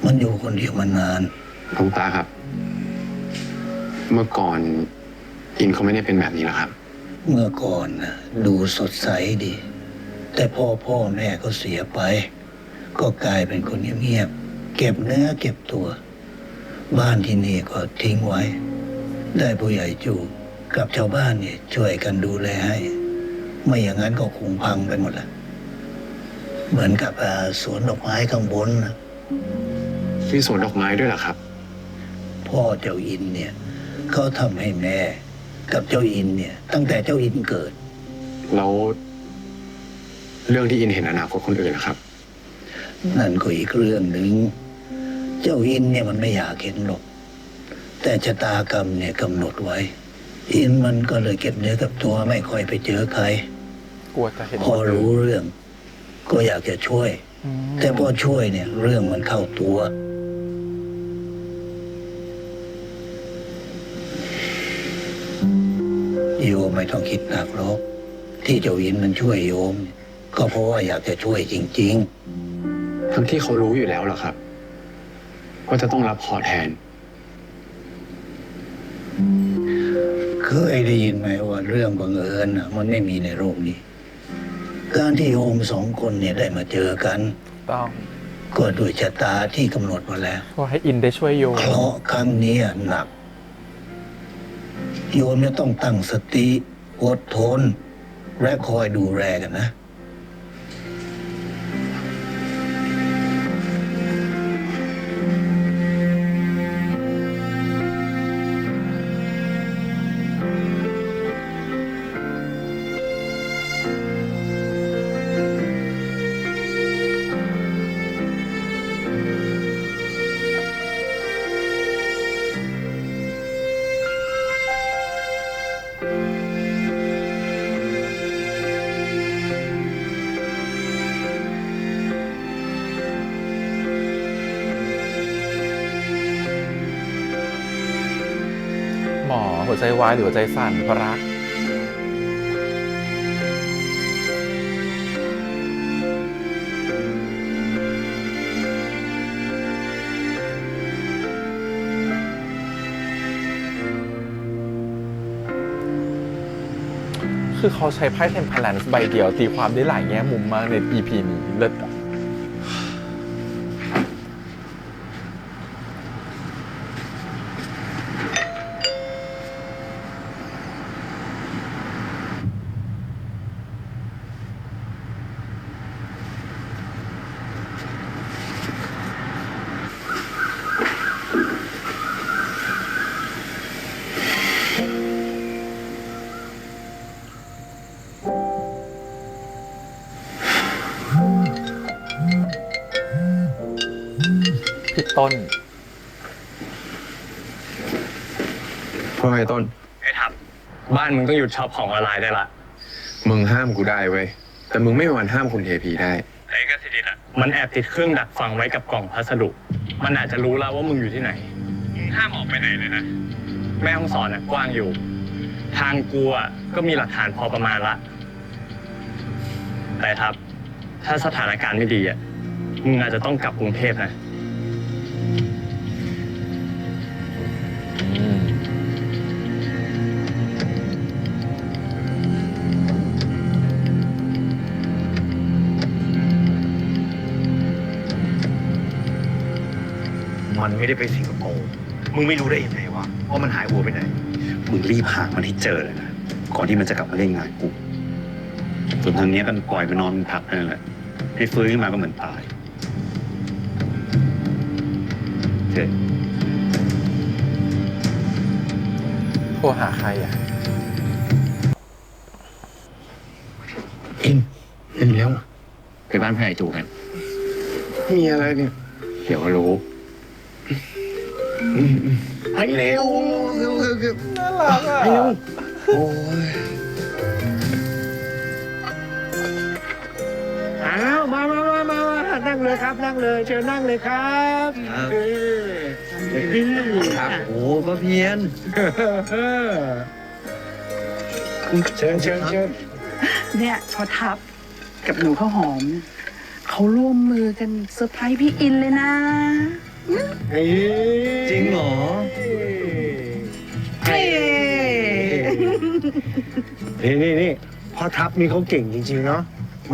มันอยู่คนเดียวมานาน หลวงตาครับ เมื่อก่อนอินเขาไม่ได้เป็นแบบนี้หรอกครับ เมื่อก่อนนะดูสดใสดี แต่พ่อแม่ก็เสียไป ก็กลายเป็นคนเงียบๆเก็บเนื้อเก็บตัว บ้านที่นี่ก็ทิ้งไว้ ได้ผู้ใหญ่จูกับชาวบ้านเนี่ยช่วยกันดูแลให้ ไม่อย่างนั้นก็คงพังไปหมดละเหมือนกับสวนดอกไม้ข้างบนนะ มีสวนดอกไม้ด้วยเหรอครับ พ่อเจ้าอินเนี่ยเขาทำให้แม่กับเจ้าอินเนี่ยตั้งแต่เจ้าอินเกิด แล้วเรื่องที่อินเห็นอนาคตคนอื่นนะครับ นั่นก็อีกเรื่องหนึ่งเจ้าอินเนี่ยมันไม่อยากเห็นหรอกแต่ชะตากรรมเนี่ยกำหนดไว้ อินมันก็เลยเก็บเนื้อกับตัวไม่ค่อยไปเจอใคร กลัวจะเห็น พอรู้เรื่อง ก็อยากจะช่วย แต่พอช่วยเนี่ยเรื่องมันเข้าตัวโยมไม่ต้องคิดหนักหรอกที่เจ้าอินมันช่วยโยม ก็เพราะว่าอยากจะช่วยจริง ทั้งที่เขารู้อยู่แล้วเหรอครับว่าจะต้องรับเคราะห์แทน ๆ เคยได้ยินไหมว่าเรื่องบังเอิญน่ะมันไม่มีในโลกนี้ การที่โยมสองคนเนี่ยได้มาเจอกัน ต้อง ก็ด้วยชะตาที่กำหนดมาแล้ว ขอให้อินได้ช่วยโยม เคราะห์ครั้งนี้หนัก โยมจะต้องตั้งสติอดทน และคอยดูแลกันนะ หมอหัวใจวายหรือหัวใจสั่นเพราะรักคือเขาใช้ไพ่เทมเพลนส์ใบเดียวตีความได้หลายแง่มุมมากใน EP นี้เลิศอะพี่ต้น ว่าไงต้น ไอ้ทับบ้านมึงต้องหยุดช็อปของออนไลน์ได้ละ มึงห้ามกูได้เว้ย แต่มึงไม่มีวันห้ามคุณเทพีได้ ไอ้กสิดิตอ่ะมันแอบติดเครื่องดักฟังไว้กับกล่องพัสดุ มันอาจจะรู้แล้วว่ามึงอยู่ที่ไหน มึงห้ามออกไปไหนเลยนะ แม่ห้องสอนอ่ะกว้างอยู่ ทางกูอ่ะก็มีหลักฐานพอประมาณละ แต่ทับถ้าสถานการณ์ไม่ดีอ่ะ มึงอาจจะต้องกลับกรุงเทพนะ มันไม่ได้ไปสิงคโปร์มึงไม่รู้ได้ยังไงวะว่ามันหายหัวไปไหน มึงรีบหามันให้เจอเลยนะ ก่อนที่มันจะกลับมาเล่นงานกู ส่วนทางเนี้ยก็ปล่อยมันนอนพักนั่นแหละ ให้ฟื้นขึ้นมาก็เหมือนตายเจ็ด โทรหาใครอ่ะ เห็นแล้ว ไปบ้านพี่ใหญ่จูกัน มีอะไรเนี่ย เดี๋ยวก็รู้ ไปเร็วเร็ว น่ารักอ่ะ โอ้ย อ้าวมานั่งเลยครับ นั่งเลย เชิญนั่งเลยครับเออ ครับโอ้ป้าเพียน เชิญ เนี่ยพอทับกับหนูข้าวหอม เขาร่วมมือกันเซอร์ไพรส์พี่อินเลยนะ จริงเหรอ เฮ้ นี่พ่อทัพนี่เขาเก่งจริงๆเนาะ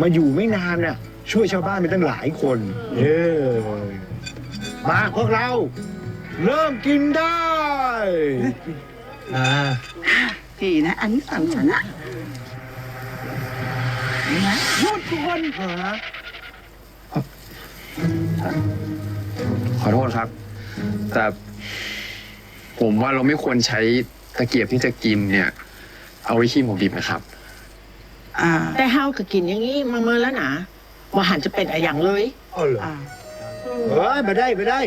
มาอยู่ไม่นานน่ะ ช่วยชาวบ้านไปตั้งหลายคนมาพวกเรา เริ่มกินได้ ดีนะ อันนี้สั่งฉันนะนี่นะพูดทุกคน ขอโทษครับ แต่ผมว่าเราไม่ควรใช้ตะเกียบที่จะกินเนี่ย เอาไว้ขี้หมูดิบนะครับ แต่เฮาก็กินอย่างนี้มาเมื่อแล้วนะว่าหันจะเป็นอะไรอย่างเลย อ๋อเหรอไม่ได้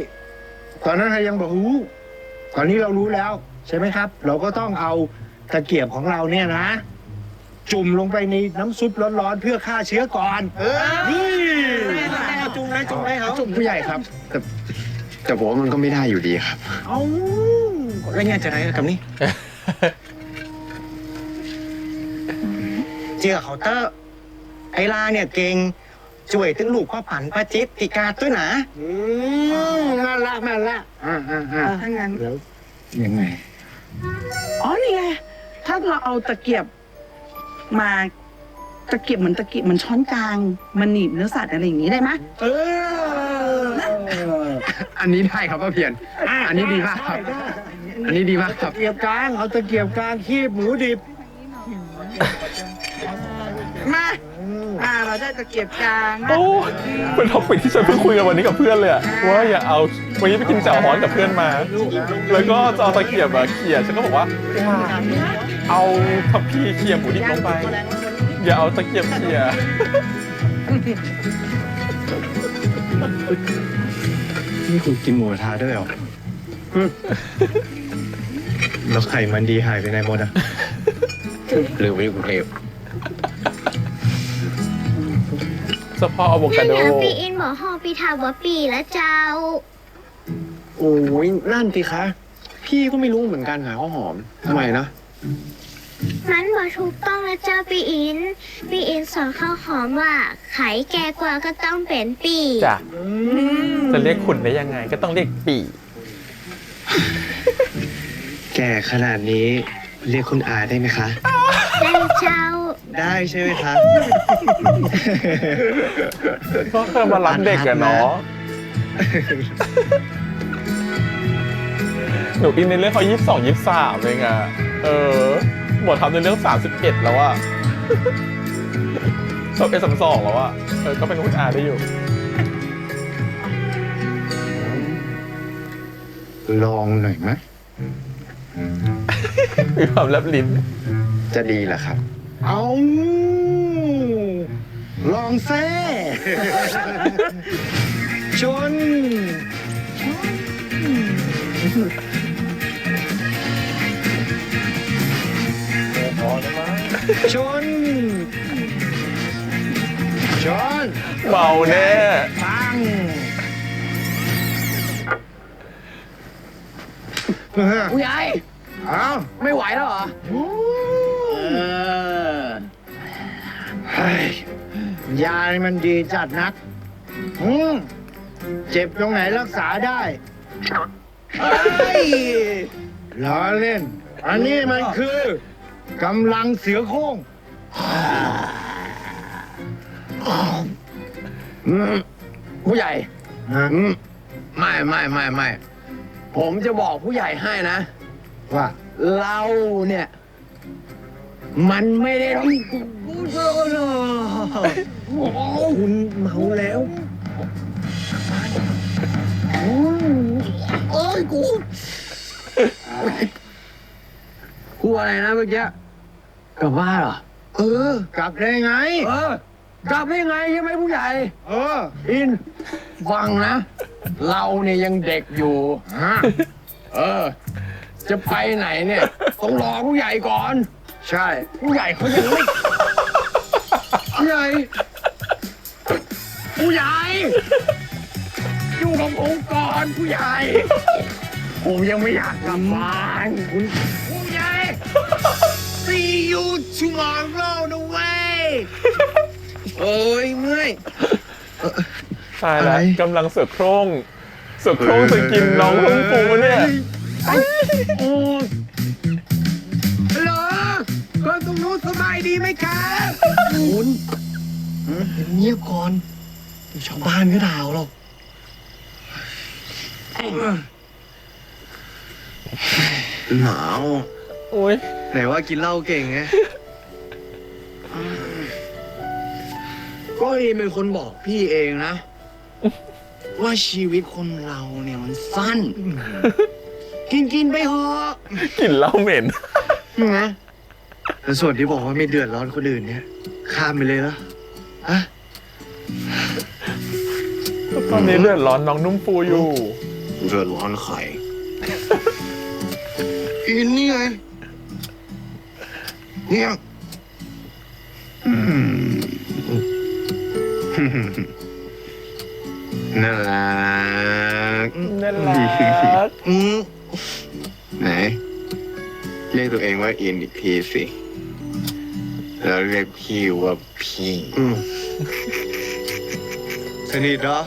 ตอนนั้นใครยังบอกรู้ตอนนี้เรารู้แล้ว ใช่ไหมครับ เราก็ต้องเอาตะเกียบของเราเนี่ยนะ จุ่มลงไปในน้ำซุปร้อนๆเพื่อฆ่าเชื้อก่อนนี่จุ่มไหมครับ ผู้ใหญ่ครับ แต่ผมว่ามันก็ไม่ได้อยู่ดีครับ เอาแล้วเนี่ยจะไหนกับนี่ เจือเคาน์เตอร์ ไอลาเนี่ยเก่งช่วยถึงลูกพ่อผันป้าจิ๊บติกาด้วยนะนั่นละถ้างั้น ยังไง อ๋อ นี่ไง ถ้าเราเอาตะเกียบมาตะเกียบเหมือนช้อนกลางมันหนีบเนื้อสัตว์อะไรอย่างนี้ได้ไหม อันนี้ได้ครับป้าเพียน อันนี้ดีมากครับ อันนี้ดีมากครับ ตะเกียบกลาง เอาตะเกียบกลางคีบหมูดิบ มาเราได้ตะเกียบกลางนะ โอ้เป็นท็อปิกที่ฉันเพิ่งคุยกันวันนี้กับเพื่อนเลยอะว่าอย่าเอาวันนี้ไปกินแจ่วฮ้อนกับเพื่อนมา แล้วก็จะเอาตะเกียบอะเขี่ยฉันก็บอกว่าเอาทัพพีเขี่ยหมูดิบลงไป อย่าเอาตะเกียบเขี่ย นี่คุณกินหมูกระทะด้วยเหรอแล้วไข่มันดีหายไปไหนหมดอ่ะ หรือไปกรุงเทพ เฉพาะอะโวคา นั่น โด นะปีอินบอกฮอปีทาวะปีแล้วเจ้า โอ้ยนั่นสิคะ พ พี่ก็ไม่รู้เหมือนกันค่ะข้าวหอมทำไมนะ มันบอกถูกต้องนะเจ้าปีอินสอนข้าวหอมว่าไข่แก่กว่าก็ต้องเป็นปี จ้ะจะเรียกขุนได้ยังไงก็ต้องเรียกปี แก่ขนาดนี้เรียกคุณอาได้ไหมคะ ได้เจ้า ได้ใช่ไหมคะ ก็เคยมารับเด็กอะเนาะ หนูอินในเรื่องเขา22 23เองอะหมดทำในเรื่อง31แล้วอะชอบ32แล้วอะก็เป็นคุณอาได้อยู่ ลองหน่อยไหม มีความแลบลิ้น จะดีเหรอครับ เอาลองเซ่ ชน ชน ชน เมาแน่ ปัง ผู้ใหญ่ เอา ไม่ไหวแล้วเหรอ เฮ้ยยานี่มันดีจัดนักเจ็บตรงไหนรักษาได้เฮ้ยล้อเล่น อันนี้มันคือกำลังเสือโคร่งผู้ใหญ่ อืม ไม่ ผมจะบอกผู้ใหญ่ให้นะ ว่า เราเนี่ย มันไม่ได้ต้องกูเจอเลย คุณเมาแล้ว เอ้ยกูอะไรนะเมื่อกี้กลับบ้านเหรอ กลับได้ไง กลับได้ไงใช่ไหมผู้ใหญ่ อิน ฟังนะ เราเนี่ยยังเด็กอยู่ จะไปไหนเนี่ย ต้องรอผู้ใหญ่ก่อน ใช่ ผู้ใหญ่เขายังไม่ ผู้ใหญ่ ผู้ใหญ่ อยู่กับผมก่อนผู้ใหญ่ ผมยังไม่อยากกลับบ้านคุณผู้ใหญ่ See you tomorrow the way เอ้ยเมื่อย ตายแล้วกำลังเสือกโคร่งจะกินน้องพึ่งปูเนี่ย เหรอคนตรงนู้นสบายดีไหมครับคุณเงียบก่อนเดี๋ยวชาวบ้านก็ด่าหรอกหนาว โอ้ย ไหนว่ากินเหล้าเก่งไงก็เองเป็นคนบอกพี่เองนะ ว่าชีวิตคนเราเนี่ยมันสั้น กินไปเถอะ กลิ่นเหล้าเหม็น นะแล้วส่วนที่บอกว่าไม่เดือดร้อนคนอื่นเนี่ยข้ามไปเลยละอะ ตอนนี้เดือดร้อนน้องนุ่มฟูอยู่ เดือดร้อนใครอินนี่ไงเนี่ย น่ารัก น่ารัก ไหน เรียกตัวเองว่าอินอีกทีสิ แล้วเรียกพี่ว่าพี่ สนิทเหรอ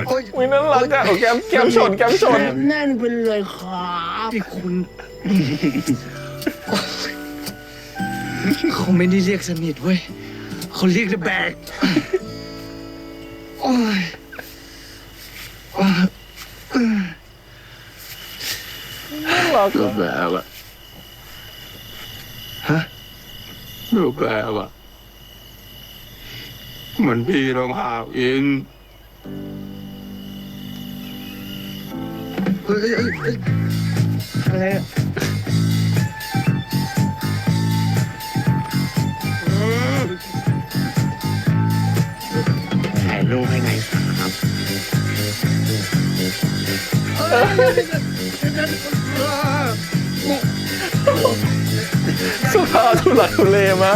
อุ้ยน่ารักอ่ะโอ้แก้มชน แน่นไปเลยครับที่คุณ เขาไม่ได้เรียกสนิทเว้ยเขาเรียกแบกโอ้ย น่ารัก รูปแบบอะฮะรูปแบบอะเหมือนพี่ลองหาอิน อะไรอะถ่ายรูปให้ไงครับ สุภาพทุลักทุเลมะ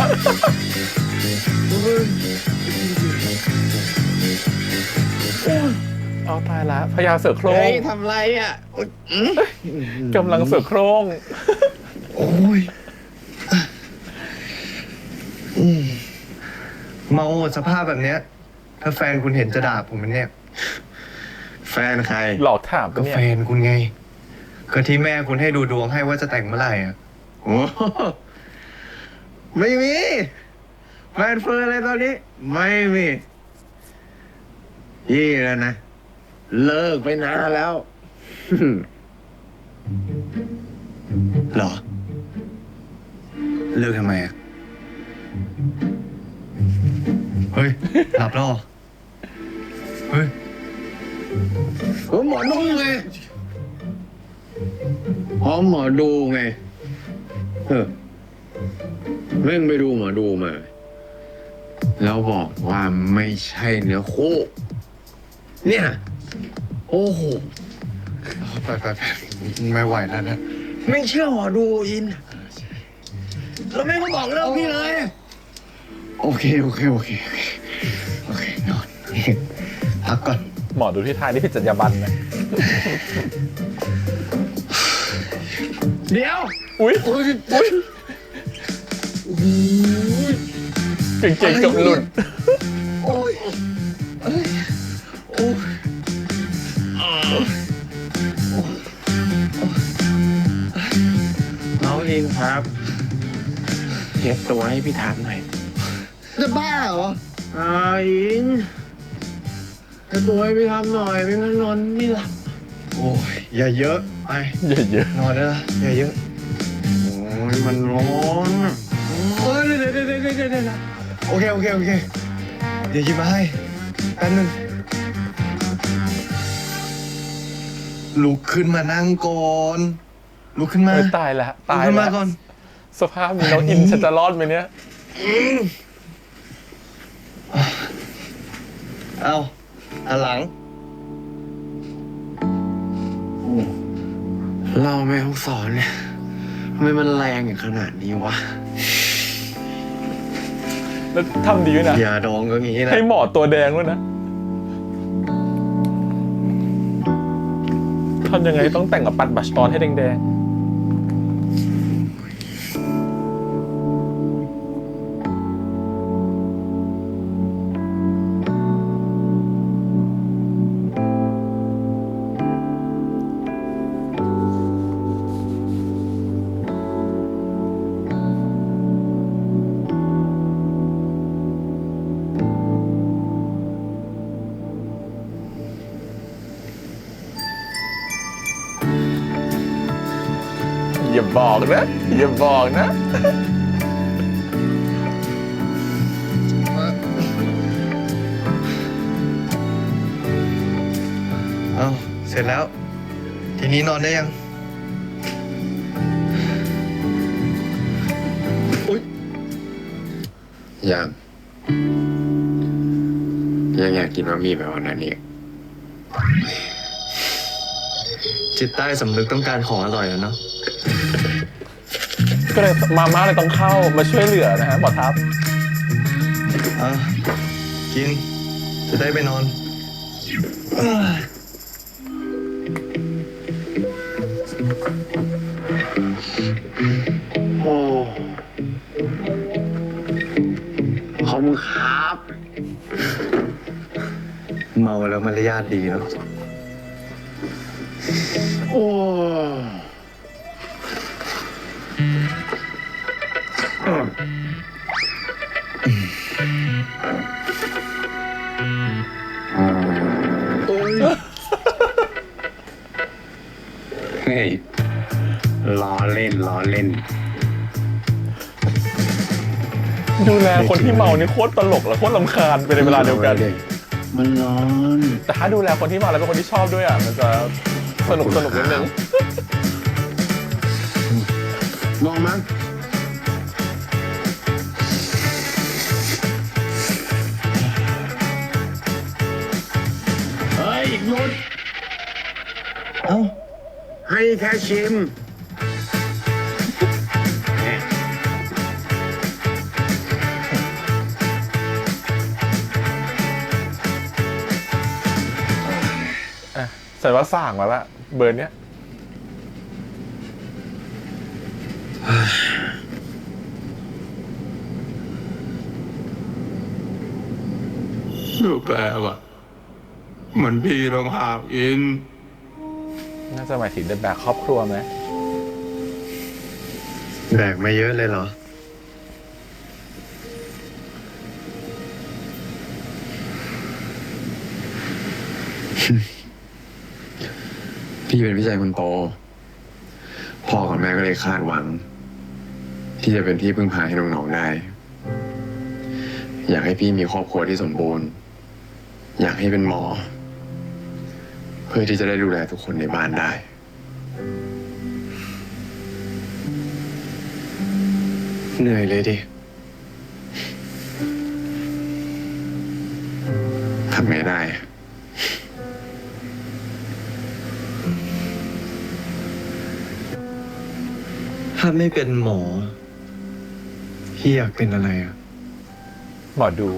เอาตายละพญาเสือโคร่ เฮ้ ง ยทำไรอ่ะ กำลังเสือโคร่ง โอ้ยเมาหมดสภาพแบบเนี้ย ถ้าแฟนคุณเห็นจะด่าผมไหมเนี่ย แฟนใคร หลอกถาม ก็ เนี่ย แฟนคุณไง ก็ที่แม่คุณให้ดูดวงให้ว่าจะแต่งเมื่อไหร่อ่ะโอ้ไม่มีแฟนเฟิร์นอะไรตอนนี้ ไม่มียี่แล้วนะ เลิกไปนานแล้ว เหรอ เลิกทำไมอ่ะ เฮ้ย หลับแล้วเหรอเฮ้ยหมอดูไงหมอดูไงเล่นไปดูหมอดูมา แล้วบอกว่าไม่ใช่เนื้อคู่ เนี่ย โอ้โห ไปไม่ไหวแล้วนะ ไม่เชื่อหมอดูอิน แล้วแม่ก็บอกเลิกพี่เลย โอเคนอนพักก่อน หมอดูที่ทายนี่ผิดจรรยาบรรณนะ เดี๋ยว อุ้ยเก่งๆกับหลุด โอ้ยน้องอินครับเช็ดตัวให้พี่ถามหน่อย จะบ้าเหรออินเช็ดตัวให้พี่ทำหน่อยไม่งั้นนอนไม่หลับ โอ้ยอย่าเยอะไป เยอะ นอนได้ละอย่าเยอะ โอ้ยมันร้อนอะเดี๋ยวโอเค เดี๋ยวหยิบมาให้แป๊บนึงลุกขึ้นมานั่งก่อนลุกขึ้นมา ตายแล้ว ลุก ตาย ขึ้น แล้ มาว ก่อน สภาพนี้น้องอินฉันจะรอดไหมเนี่ย เอาอันหลังเราไม่ต้องสอนเนี่ยทำไมมันแรงอย่างขนาดนี้วะ แล้วทำดีด้วยนะ อย่าดองก็งี้นะ ให้หมอตัวแดงด้วยนะทำยังไงต้องแต่งกับปัดบัชออนให้แดงๆอย่าบอกนะ เอาเสร็จแล้ว ทีนี้นอนได้ยัง ยังอยากกินบะหมี่แบบวันนั้นอีก จิตใต้สำนึกต้องการของอร่อยแล้วเนาะ ก็เลยมาม่าเลยต้องเข้ามาช่วยเหลือนะฮะหมอทัพ กิน จะได้ไปนอน โอ้ขอบคุณครับ เมาแล้วมารยาทดีเนาะ โอ้เฮ้ยล้อเล่น ดูแลคนที่เมานี่โคตรตลกและโคตรรำคาญไปในเวลาเดียวกัน มันร้อน แต่ถ้าดูแลคนที่เมาแล้วเป็นคนที่ชอบด้วยอ่ะมันจะสนุกนิดนึง มองมั้งเฮ้ยหยุด เอ้า ให้แค่ชิม ฉันว่าสั่งแล้วละเบอร์เนี้ย ดูแปลกอะเหมือนพี่ต้องหาบอิน น่าจะหมายถึงเดินแบบครอบครัวไหม แบกมาเยอะเลยเหรอ พี่เป็นพี่ชายคนโต พ่อกับแม่ก็เลยคาดหวัง ที่จะเป็นที่พึ่งพาให้น้องๆได้ อยากให้พี่มีครอบครัวที่สมบูรณ์ อยากให้เป็นหมอ เพื่อที่จะได้ดูแลทุกคนในบ้านได้ เหนื่อยเลยดิ ทำไงได้ ถ้าไม่เป็นหมอ พี่อยากเป็นอะไรอ่ะ หมอดู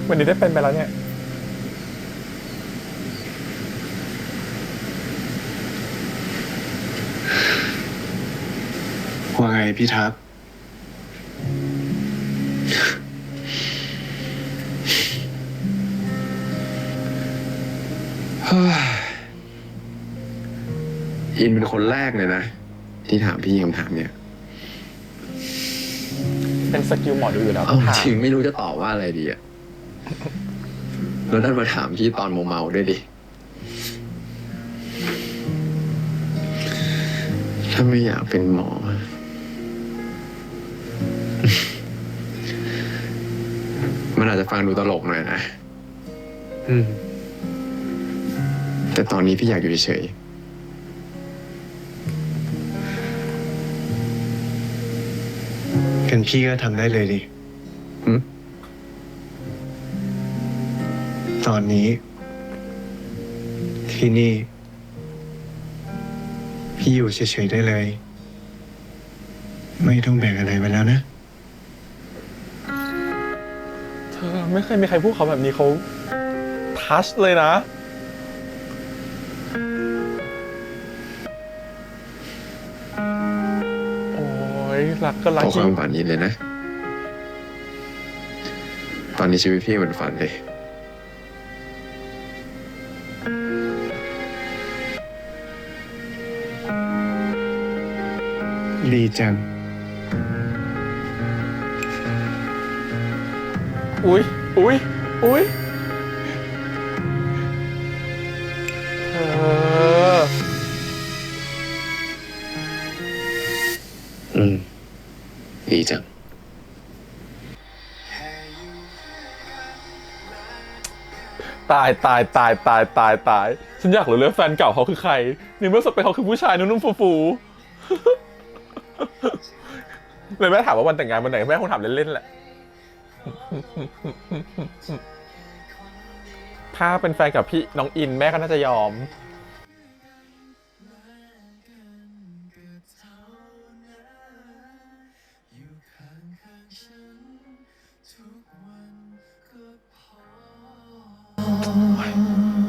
วันนี้ได้เป็นไปแล้วเนี่ย ว่าไงพี่ทัพ อินเป็นคนแรกเลยนะ ที่ถามพี่คำถามเนี่ย เป็นสกิลหมอดูอยู่แล้ว เอา ถาม จริงไม่รู้จะตอบว่าอะไรดีอะแล้วท่านมาถามพี่ตอนเมาๆด้วยดิ ถ้าไม่อยากเป็นหมอ มันอาจจะฟังดูตลกหน่อยนะ แต่ตอนนี้พี่อยากอยู่เฉย กันพี่ก็ทำได้เลยดิ ๆหึ ตอนนี้ ที่นี่ พี่อยู่เฉยๆได้เลย ไม่ต้องแบ่งอะไรไปแล้วนะ เธอไม่เคยมีใครพูดเขาแบบนี้เขาทัชเลยนะ โอ้ยรักก็รัก ขอ จ ค ริ วาง มฝันนี้เลยนะ ตอนนี้ชีวิตพี่เหมือนฝันเลย ดีจัง อุ้ยอุ้ยอุ้ยเธอ ดีจัง ตายตายตายตายตายตายฉันอยากรู้เลยแฟนเก่าเขาคือใครในเมื่อสเปคเขาคือผู้ชายนุ่มๆฟูๆเลยแม่ถามว่าวันแต่งงานวันไหนแม่คงถามเล่นๆแหละ ถ้าเป็นแฟนกับพี่น้องอินแม่ก็น่าจะยอม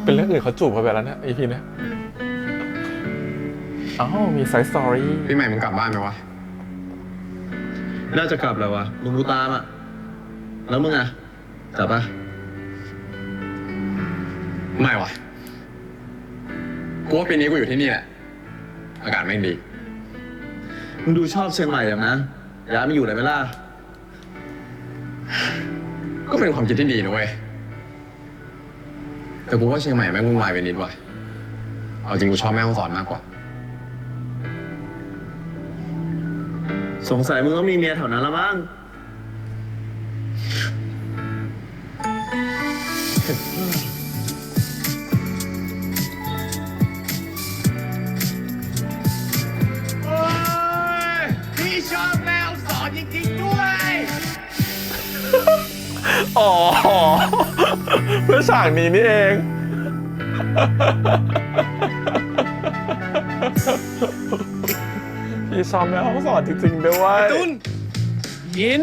เป็นเรื่องอื่นเขาจูบกันไปแล้วนะอีพีนี้อ้าวมีไซส์สตอรี่ พี่ใหม่มึงกลับบ้านไหมวะ น่าจะกลับแล้ววะลุงดูตามอ่ะ แล้วมึงอ่ะ กลับปะ ไม่วะกูว่าปีนี้กูอยู่ที่นี่แหละ อากาศแม่งดี มึงดูชอบเชียงใหม่อย่างนั้นย้ายมาอยู่ไหนไหมล่ะ ก็เป็นความคิดที่ดีนะเว้ย แต่กูว่าเชียงใหม่แม่งวุ่นวายไปนิดว่ะ เอาจริงกูชอบแม่ฮ่องสอนมากกว่า สงสัยมึงต้องมีเมียแถวนั้นละมั้ง พี่ชอบแมวสอนจริงๆด้วย อ๋อ เพื่อฉากนี้นี่เอง พี่ชอบแม่ห้องสอนจริงๆด้วย ตุนยิน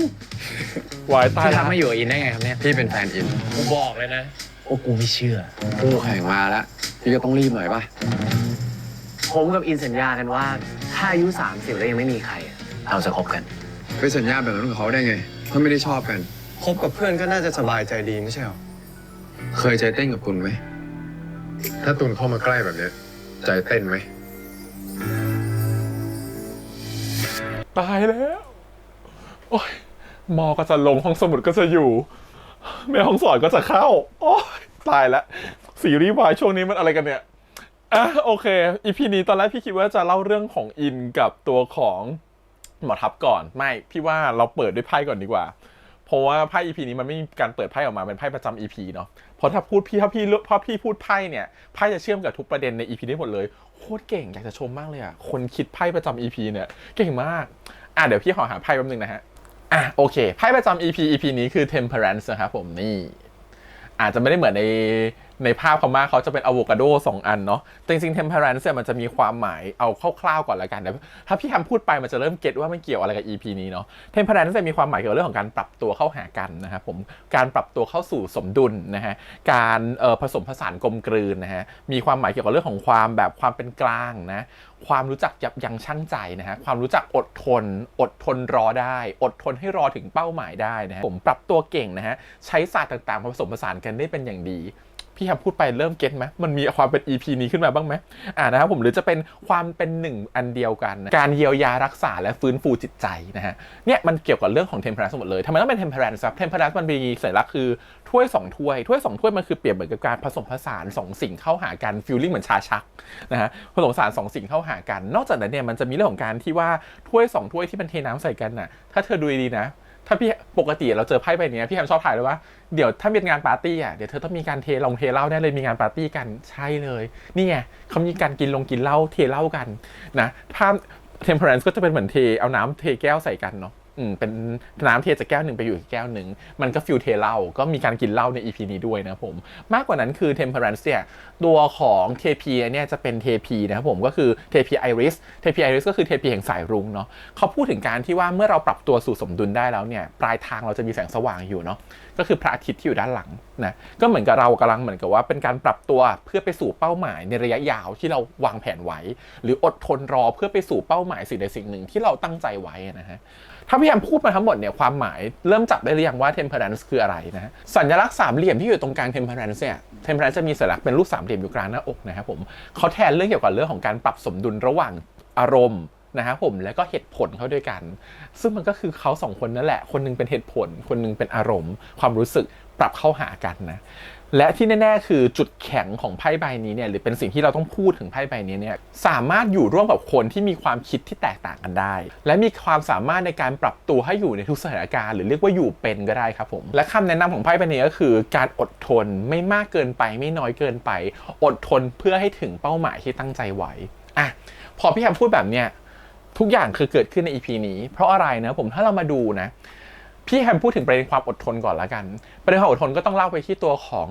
วายตาย พี่ แล้ว ทำมาอยู่กับอินได้ไงครับเนี่ย พี่เป็นแฟนอิน กูบอกเลยนะ โอ้กูไม่เชื่อคู่แข่งมาแล้วพี่ก็ต้องรีบหน่อยป่ะ ผมกับอินสัญญากันว่า ถ้าอายุ30แล้วยังไม่มีใคร เราจะคบกัน ไปสัญญาแบบนั้นกับเขาได้ไงเขาไม่ได้ชอบกันคบกับเพื่อนก็น่าจะสบายใจดีไม่ใช่หรอเคยใจเต้นกับตุลไหมถ้าตุลเข้ามาใกล้แบบเนี้ยใจเต้นไหม ตายแล้ว โอ้ยมอก็จะลงห้องสมุดก็จะอยู่ แม่ห้องสอนก็จะเข้า โอ้ยตายแล้วซีรีส์วายช่วงนี้มันอะไรกันเนี่ย อ่ะโอเคอีพีนี้ตอนแรกพี่คิดว่าจะเล่าเรื่องของอินกับตัวของหมอทับก่อนไม่พี่ว่าเราเปิดด้วยไพ่ก่อนดีกว่าเพราะว่าไพ่ EP นี้มันไม่มีการเปิดไพ่ออกมาเป็นไพ่ประจำ EP เนาะเพราะถ้าพี่พูดไพ่เนี่ยไพ่จะเชื่อมกับทุกประเด็นใน EP ได้หมดเลยโคตรเก่งอยากจะชมมากเลยอ่ะคนคิดไพ่ประจำ EP เนี่ยเก่งมากเดี๋ยวพี่ขอหาไพ่แป๊บนึงนะฮะโอเคไพ่ประจำ EP นี้คือ Temperance นะครับผมนี่อาจจะไม่ได้เหมือนในภาพเขามากเขาจะเป็นอะโวคาโด2 อันเนาะแต่จริงๆ Temperance เนี่ยมันจะมีความหมายเอาคร่าวๆก่อนละกันแต่ถ้าพี่ทำพูดไปมันจะเริ่มเก็ตว่ามันเกี่ยวอะไรกับ EP นี้เนาะ Temperance จะมีความหมายเกี่ยวกับเรื่องของการปรับตัวเข้าหากันนะครับผมการปรับตัวเข้าสู่สมดุลนะฮะการผสมผสานกลมกลืนนะฮะมีความหมายเกี่ยวกับเรื่องของความเป็นกลางนะความรู้จักยับยั้งชั่งใจนะฮะความรู้จักอดทนรอได้อดทนให้รอถึงเป้าหมายได้นะฮะผมปรับตัวเก่งนะฮะใช้ศาสตร์ต่างๆมาผสมผสานกันได้เป็นอย่างดีพี่ครับพูดไปเริ่มเก็ตไหมมันมีความเป็น EP นี้ขึ้นมาบ้างไหมนะครับผมหรือจะเป็นความเป็นหนึ่งอันเดียวกันนะการเยียวยารักษาและฟื้นฟูจิตใจนะฮะเนี่ยมันเกี่ยวกับเรื่องของ Temperance หมดเลยทำไมต้องเป็น Temperance ครับ Temperance มันมีสัญลักษณ์คือถ้วย2 ถ้วยมันคือเปรียบเหมือนกับการผสมผสาน2สิ่งเข้าหากันฟีลลิ่งเหมือนชาชักนะฮะผสมผสาน2สิ่งเข้าหากันนอกจากนั้นเนี่ยมันจะมีเรื่องของการที่ว่าถ้วย2 ถ้วยที่มันเทน้ำใส่กันน่ะถ้าเธอดูดีๆนะถ้าพี่ปกติเราเจอไพ่ใบนี้พี่แฮมชอบถ่ายเลยว่าเดี๋ยวถ้ามีงานปาร์ตี้เดี๋ยวเธอต้องมีการเทเหล้าแน่เลยมีงานปาร์ตี้กันใช่เลยนี่ไงเขามีการกินเหล้าเทเหล้ากันนะภาพ Temperance ก็จะเป็นเหมือนเอาน้ำเทแก้วใส่กันเนาะเป็นน้ำเทจากแก้วหนึ่งไปอยู่อีกแก้วหนึ่งมันก็ฟิลเทเหล้าก็มีการกินเหล้าใน EP นี้ด้วยนะผมมากกว่านั้นคือ Temperance เนี่ยตัวของเทพีเนี่ยจะเป็นเทพีนะครับผมก็คือเทพีไอริสก็คือเทพีแห่งสายรุ้งเนาะเขาพูดถึงการที่ว่าเมื่อเราปรับตัวสู่สมดุลได้แล้วเนี่ยปลายทางเราจะมีแสงสว่างอยู่เนาะก็คือพระอาทิตย์ที่อยู่ด้านหลังนะก็เหมือนกับเรากำลังเหมือนกับว่าเป็นการปรับตัวเพื่อไปสู่เป้าหมายในระยะยาวที่เราวางแผนไว้หรืออดทนรอเพื่อไปสู่เป้าหมายสิ่งใดสิ่งหนึ่งที่เราตั้งใจไว้นะฮะถ้าพี่แอมพูดมาทั้งหมดเนี่ยความหมายเริ่มจับได้หรือยังว่า Temperance คืออะไรนะสัญลักษณ์3 เหลี่ยมที่อยู่ตรงกลาง Temperance เนี่ย Temperance จะมีสัญลักษณ์เป็นรูป3 เหลี่ยมอยู่กลางหน้าอกนะครับผมเขาแทนเรื่องเกี่ยวกับเรื่องของการปรับสมดุลระหว่างอารมณ์นะครับผมแล้วก็เหตุผลเข้าด้วยกันซึ่งมันก็คือเขา2 คนนั่นแหละคนนึงเป็นเหตุผลคนนึงเป็นอารมณ์ความรู้สึกปรับเข้าหากันนะและที่แน่ๆคือจุดแข็งของไพ่ใบนี้เนี่ยหรือเป็นสิ่งที่เราต้องพูดถึงไพ่ใบนี้เนี่ยสามารถอยู่ร่วมกับคนที่มีความคิดที่แตกต่างกันได้และมีความสามารถในการปรับตัวให้อยู่ในทุกสถานการณ์หรือเรียกว่าอยู่เป็นก็ได้ครับผมและคำแนะนำของไพ่ใบนี้ก็คือการอดทนไม่มากเกินไปไม่น้อยเกินไปอดทนเพื่อให้ถึงเป้าหมายที่ตั้งใจไว้พอพี่แฮมพูดแบบเนี้ยทุกอย่างคือเกิดขึ้นใน EP นี้เพราะอะไรนะผมถ้าเรามาดูนะพี่แฮมพูดถึงประเด็นความอดทนก่อนละกันประเด็นความอดทนก็ต้องเล่าไปที่ตัวของ